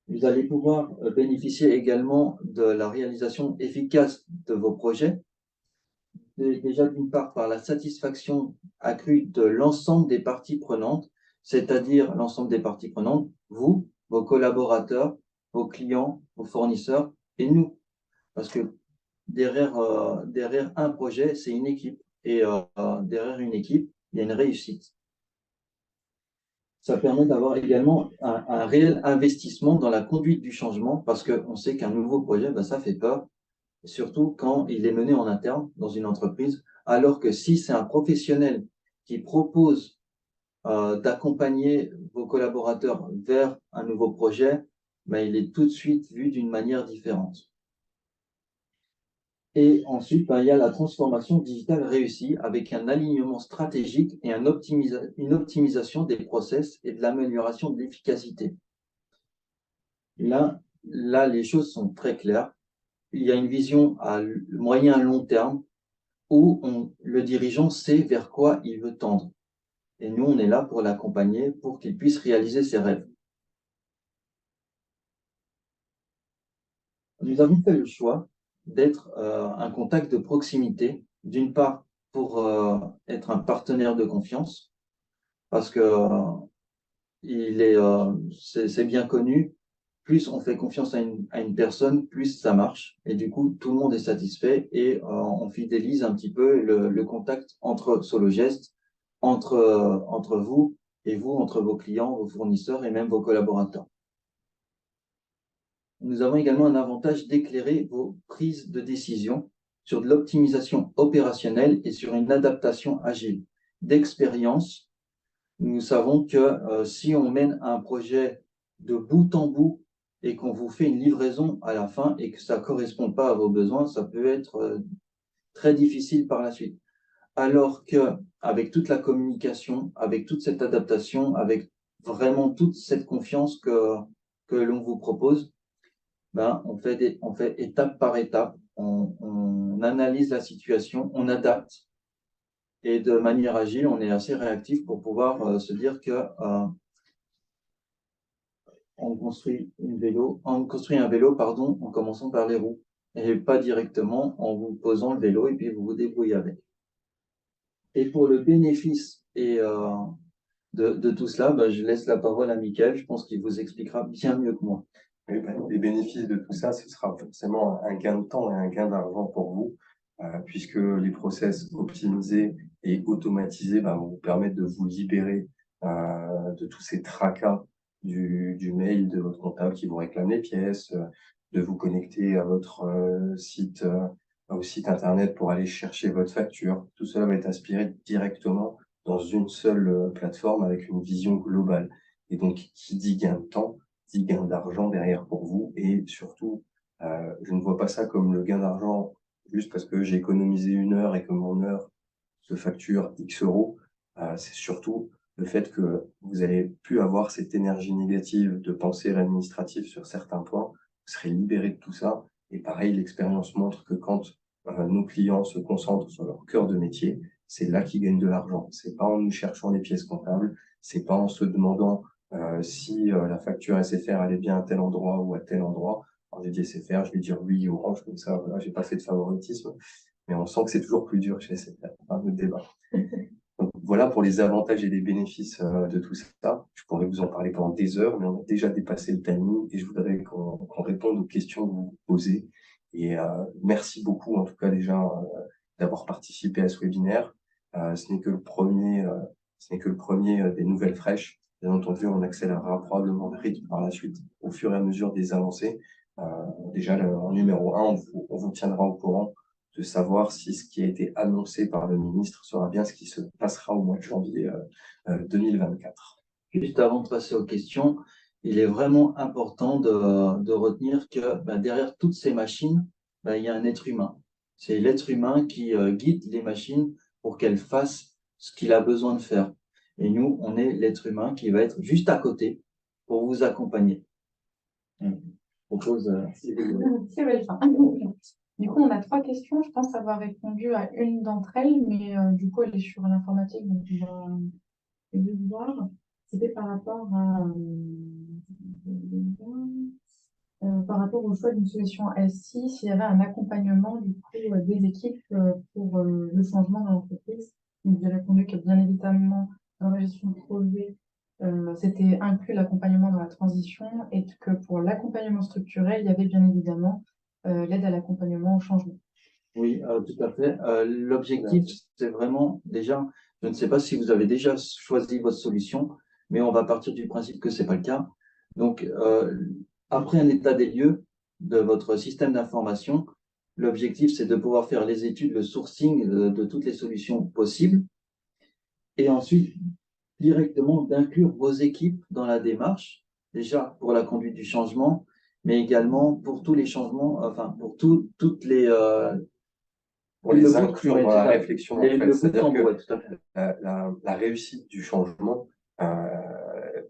Vous allez pouvoir bénéficier également de la réalisation efficace de vos projets, déjà d'une part par la satisfaction accrue de l'ensemble des parties prenantes, c'est-à-dire l'ensemble des parties prenantes, vous, vos collaborateurs, vos clients, vos fournisseurs et nous. Parce que derrière un projet, c'est une équipe. Et derrière une équipe, il y a une réussite. Ça permet d'avoir également un réel investissement dans la conduite du changement parce qu'on sait qu'un nouveau projet, ben, ça fait peur, surtout quand il est mené en interne dans une entreprise, alors que si c'est un professionnel qui propose d'accompagner vos collaborateurs vers un nouveau projet, ben, il est tout de suite vu d'une manière différente. Et ensuite, ben, il y a la transformation digitale réussie avec un alignement stratégique et une optimisation des process et de l'amélioration de l'efficacité. Là, les choses sont très claires. Il y a une vision à moyen et long terme où le dirigeant sait vers quoi il veut tendre. Et nous, on est là pour l'accompagner, pour qu'il puisse réaliser ses rêves. Nous avons fait le choix d'être un contact de proximité, d'une part pour être un partenaire de confiance, parce que c'est bien connu, plus on fait confiance à une personne, plus ça marche. Et du coup, tout le monde est satisfait et on fidélise un petit peu le contact entre Sologest, entre vous et vous, entre vos clients, vos fournisseurs et même vos collaborateurs. Nous avons également un avantage d'éclairer vos prises de décision sur de l'optimisation opérationnelle et sur une adaptation agile. D'expérience, nous savons que si on mène un projet de bout en bout et qu'on vous fait une livraison à la fin et que ça ne correspond pas à vos besoins, ça peut être très difficile par la suite. Alors qu'avec toute la communication, avec toute cette adaptation, avec vraiment toute cette confiance que l'on vous propose, ben, on fait étape par étape, on analyse la situation, on adapte. Et de manière agile, on est assez réactif pour pouvoir se dire que on construit un vélo, pardon, en commençant par les roues, et pas directement en vous posant le vélo et puis vous vous débrouillez avec. Et pour le bénéfice de tout cela, ben, je laisse la parole à Mickaël, je pense qu'il vous expliquera bien mieux que moi. Oui, ben, les bénéfices de tout ça, ce sera forcément un gain de temps et un gain d'argent pour vous, puisque les process optimisés et automatisés vont vous permettre de vous libérer de tous ces tracas du mail de votre comptable qui vous réclame les pièces, de vous connecter à votre site, au site internet pour aller chercher votre facture. Tout cela va être aspiré directement dans une seule plateforme avec une vision globale. Et donc, qui dit gain de temps, dit gain d'argent derrière pour vous. Et surtout, je ne vois pas ça comme le gain d'argent juste parce que j'ai économisé une heure et que mon heure se facture X euros. C'est surtout le fait que vous allez plus avoir cette énergie négative de penser l'administratif sur certains points. Vous serez libéré de tout ça. Et pareil, l'expérience montre que quand nos clients se concentrent sur leur cœur de métier, c'est là qu'ils gagnent de l'argent. C'est pas en nous cherchant les pièces comptables, c'est pas en se demandant si la facture SFR elle est bien à tel endroit ou à tel endroit. Alors j'ai dit SFR, je vais dire oui, Orange, comme ça, voilà, j'ai pas fait de favoritisme. Mais on sent que c'est toujours plus dur chez SFR, enfin, le débat. Donc, voilà pour les avantages et les bénéfices de tout ça. Je pourrais vous en parler pendant des heures, mais on a déjà dépassé le timing et je voudrais qu'on réponde aux questions que vous vous posez. Et merci beaucoup, en tout cas, déjà, d'avoir participé à ce webinaire. Ce n'est que le premier, des nouvelles fraîches. Bien entendu, on accélérera probablement le rythme par la suite, au fur et à mesure des avancées. Déjà, en numéro 1, on vous tiendra au courant de savoir si ce qui a été annoncé par le ministre sera bien ce qui se passera au mois de janvier 2024. Juste avant de passer aux questions, il est vraiment important de retenir que derrière toutes ces machines, ben, il y a un être humain. C'est l'être humain qui guide les machines pour qu'elles fassent ce qu'il a besoin de faire. Et nous, on est l'être humain qui va être juste à côté pour vous accompagner. On propose, Très belle fin. Du coup, on a trois questions. Je pense avoir répondu à une d'entre elles, mais du coup, elle est sur l'informatique, donc on va essayer de voir. C'était par rapport au choix d'une solution SI, s'il y avait un accompagnement du coup, des équipes pour le changement dans l'entreprise. Donc, j'ai répondu que bien évidemment, dans la gestion de projet, c'était inclus l'accompagnement dans la transition et que pour l'accompagnement structurel, il y avait bien évidemment l'aide à l'accompagnement au changement. oui, tout à fait. L'objectif, c'est vraiment déjà, je ne sais pas si vous avez déjà choisi votre solution, mais on va partir du principe que c'est pas le cas. Donc, après un état des lieux de votre système d'information, l'objectif, c'est de pouvoir faire les études, le sourcing de toutes les solutions possibles, et ensuite directement d'inclure vos équipes dans la démarche, déjà pour la conduite du changement, mais également pour tous les changements, enfin pour toutes les Pour les le bout, inclure ouais, dans c'est la ça. réflexion, en fait. Le bout de C'est-à-dire tambour, que ouais, tout à fait. la réussite du changement,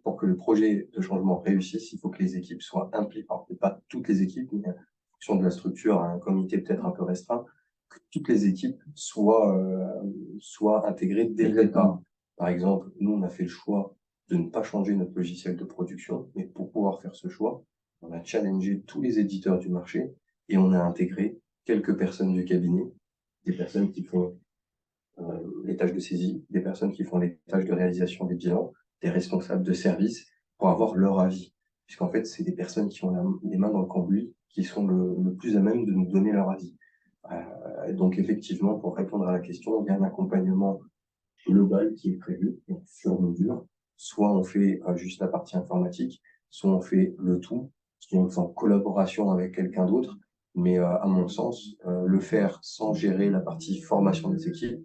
pour que le projet de changement réussisse, il faut que les équipes soient impliquées. Alors, peut-être pas toutes les équipes, mais en fonction de la structure, un comité peut-être un peu restreint, que toutes les équipes soient intégrées dès le départ. Par exemple, nous, on a fait le choix de ne pas changer notre logiciel de production, mais pour pouvoir faire ce choix, on a challengé tous les éditeurs du marché et on a intégré quelques personnes du cabinet, des personnes qui font les tâches de saisie, des personnes qui font les tâches de réalisation des bilans, des responsables de service, pour avoir leur avis. Puisqu'en fait, c'est des personnes qui ont les mains dans le cambouis, qui sont le plus à même de nous donner leur avis. Donc effectivement, pour répondre à la question, il y a un accompagnement global qui est prévu, donc sur mesure. Soit on fait juste la partie informatique, soit on fait le tout, soit on fait en collaboration avec quelqu'un d'autre. Mais à mon sens, le faire sans gérer la partie formation des équipes,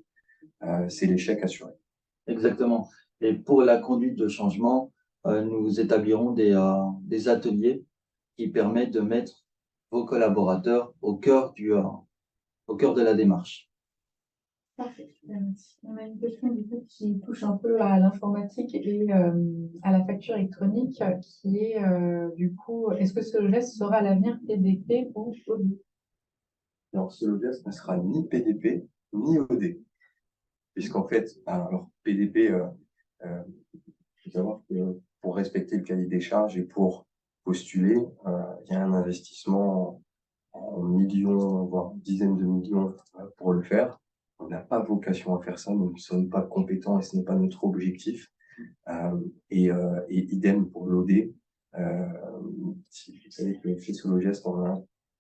c'est l'échec assuré. Exactement. Et pour la conduite de changement, nous établirons des ateliers qui permettent de mettre vos collaborateurs au cœur de la démarche. Parfait. Merci. On a une question du coup qui touche un peu à l'informatique et à la facture électronique, qui est du coup, est-ce que ce geste sera à l'avenir PDP ou OD? Alors, ce geste ne sera ni PDP ni OD, puisqu'en fait, alors PDP, il faut savoir que pour respecter le cahier des charges et pour postuler, il y a un investissement en millions, voire dizaines de millions pour le faire. On n'a pas vocation à faire ça, nous ne sommes pas compétents et ce n'est pas notre objectif. Et idem pour l'OD. Si vous savez que chez Sologest,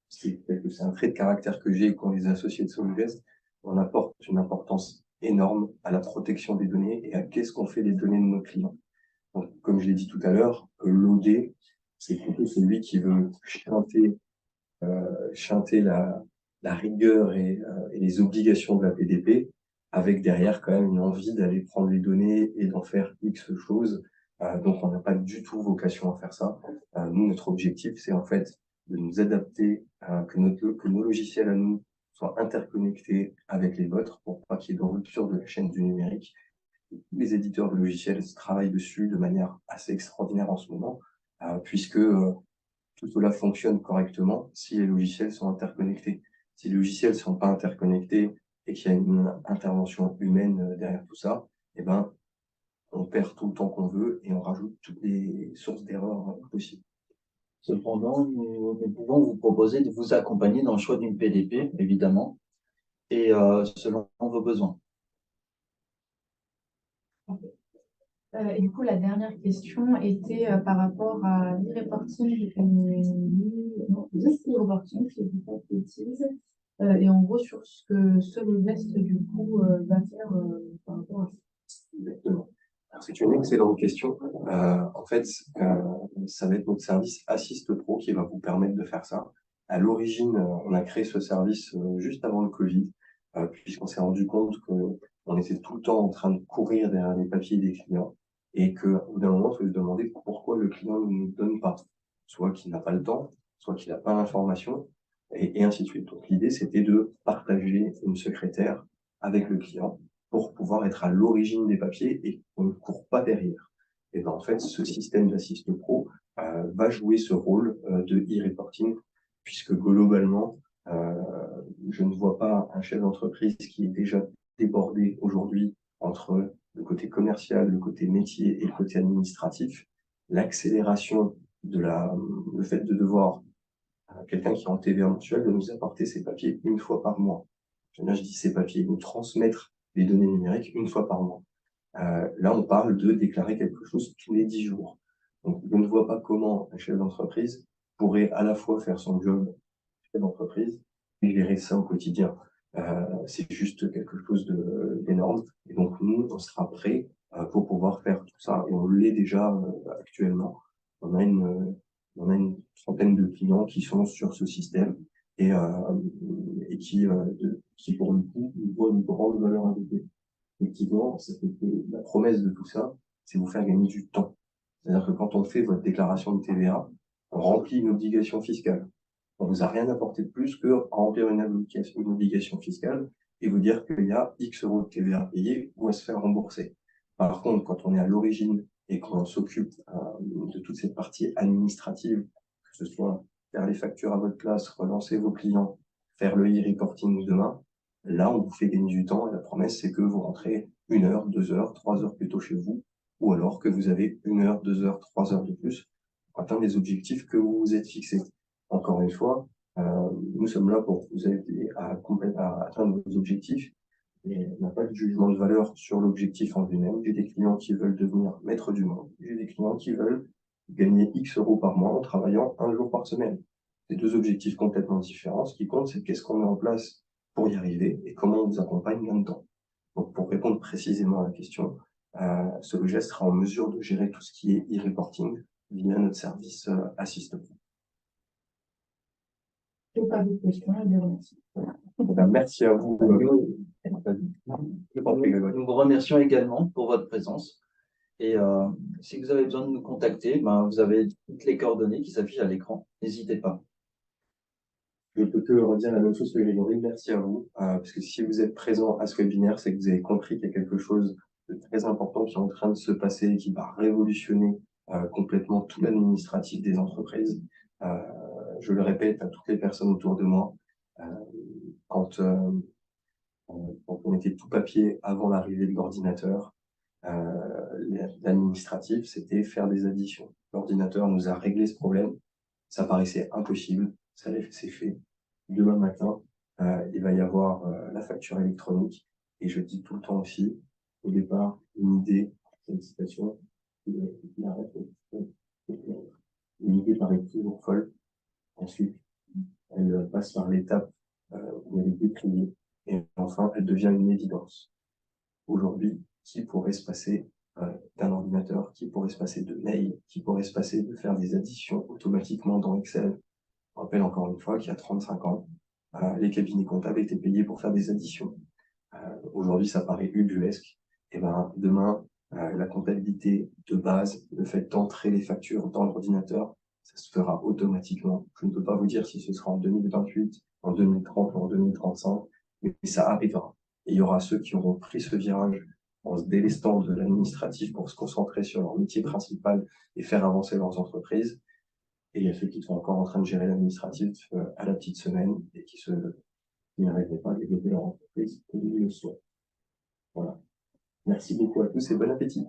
c'est un trait de caractère que j'ai quand les associés de Sologest, on apporte une importance énorme à la protection des données et à qu'est-ce qu'on fait des données de nos clients. Donc, comme je l'ai dit tout à l'heure, l'OD, c'est plutôt celui qui veut chanter la rigueur et les obligations de la PDP, avec derrière quand même une envie d'aller prendre les données et d'en faire X choses. Donc on n'a pas du tout vocation à faire ça. Nous, notre objectif, c'est en fait de nous adapter, que nos logiciels à nous soient interconnectés avec les vôtres pour pas qu'il y ait de rupture de la chaîne du numérique. Les éditeurs de logiciels travaillent dessus de manière assez extraordinaire en ce moment, puisque tout cela fonctionne correctement si les logiciels sont interconnectés. Si les logiciels ne sont pas interconnectés et qu'il y a une intervention humaine derrière tout ça, eh ben, on perd tout le temps qu'on veut et on rajoute toutes les sources d'erreurs possibles. Cependant, nous pouvons vous proposer de vous accompagner dans le choix d'une PDP, évidemment, et selon vos besoins. Et du coup, la dernière question était par rapport à l'e-reporting reporting, si je ne dis pas de bêtises, et en gros sur ce que Sologest du coup va faire par rapport à ça. Exactement. C'est une excellente question. En fait, ça va être notre service Assist Pro qui va vous permettre de faire ça. À l'origine, on a créé ce service juste avant le Covid, puisqu'on s'est rendu compte qu'on était tout le temps en train de courir derrière les papiers des clients et qu'au bout d'un moment, il faut se demander pourquoi le client ne nous donne pas. Soit qu'il n'a pas le temps, soit qu'il n'a pas l'information. et ainsi de suite. Donc l'idée, c'était de partager une secrétaire avec le client pour pouvoir être à l'origine des papiers et qu'on ne court pas derrière. Et ben en fait, ce système d'Assist Pro va jouer ce rôle de e-reporting, puisque globalement, je ne vois pas un chef d'entreprise qui est déjà débordé aujourd'hui entre le côté commercial, le côté métier et le côté administratif. L'accélération le fait de devoir quelqu'un qui est en TVA mensuel de nous apporter ses papiers une fois par mois. Je dis ses papiers, nous transmettre les données numériques une fois par mois. Là, on parle de déclarer quelque chose tous les 10 jours. Donc, je ne vois pas comment un chef d'entreprise pourrait à la fois faire son job chef d'entreprise et gérer ça au quotidien. C'est juste quelque chose d'énorme. Et donc, nous, on sera prêt pour pouvoir faire tout ça. Et on l'est déjà actuellement. On a une trentaine de clients qui sont sur ce système et qui, pour le coup, voient une grande valeur ajoutée. Effectivement, la promesse de tout ça, c'est vous faire gagner du temps. C'est-à-dire que quand on fait votre déclaration de TVA, on remplit une obligation fiscale. On vous a rien apporté de plus que remplir une obligation fiscale et vous dire qu'il y a X euros de TVA à payer ou à se faire rembourser. Par contre, quand on est à l'origine et qu'on s'occupe de toute cette partie administrative, que ce soit faire les factures à votre place, relancer vos clients, faire le e-reporting demain, là, on vous fait gagner du temps et la promesse, c'est que vous rentrez 1 heure, 2 heures, 3 heures plus tôt chez vous, ou alors que vous avez 1 heure, 2 heures, 3 heures de plus pour atteindre les objectifs que vous vous êtes fixés. Encore une fois, nous sommes là pour vous aider à atteindre vos objectifs. Et on n'a pas de jugement de valeur sur l'objectif en lui-même. J'ai des clients qui veulent devenir maître du monde. J'ai des clients qui veulent gagner X euros par mois en travaillant 1 jour par semaine. C'est deux objectifs complètement différents. Ce qui compte, c'est qu'est-ce qu'on met en place pour y arriver et comment on vous accompagne là-dedans. Donc, pour répondre précisément à la question, Sologes sera en mesure de gérer tout ce qui est e-reporting via notre service Assist. Pas de questions, je vous remercie. Merci à vous. Nous vous remercions également pour votre présence. Et si vous avez besoin de nous contacter, vous avez toutes les coordonnées qui s'affichent à l'écran. N'hésitez pas. Je peux que redire la même chose que Grégory. Merci à vous. Parce que si vous êtes présent à ce webinaire, c'est que vous avez compris qu'il y a quelque chose de très important qui est en train de se passer et qui va révolutionner complètement tout l'administratif des entreprises. Je le répète à toutes les personnes autour de moi. Quand on était tout papier avant l'arrivée de l'ordinateur, l'administratif, c'était faire des additions. L'ordinateur nous a réglé ce problème. Ça paraissait impossible. C'est fait. Demain matin, il va y avoir la facture électronique. Et je dis tout le temps aussi, au départ, une idée, c'est une citation, une idée paraît toujours folle. Ensuite, elle passe par l'étape où elle est décriée. Et enfin, elle devient une évidence. Aujourd'hui, qui pourrait se passer d'un ordinateur, qui pourrait se passer de mail, qui pourrait se passer de faire des additions automatiquement dans Excel. Je rappelle encore une fois qu'il y a 35 ans, les cabinets comptables étaient payés pour faire des additions. Aujourd'hui, ça paraît ubuesque. Et demain, la comptabilité de base, le fait d'entrer les factures dans l'ordinateur, ça se fera automatiquement. Je ne peux pas vous dire si ce sera en 2028, en 2030 ou en 2035, mais ça arrivera. Et il y aura ceux qui auront pris ce virage en se délestant de l'administratif pour se concentrer sur leur métier principal et faire avancer leurs entreprises. Et il y a ceux qui sont encore en train de gérer l'administratif à la petite semaine et qui n'arriveraient pas à développer leur entreprise comme ils le souhaitent. Voilà. Merci beaucoup à tous et bon appétit.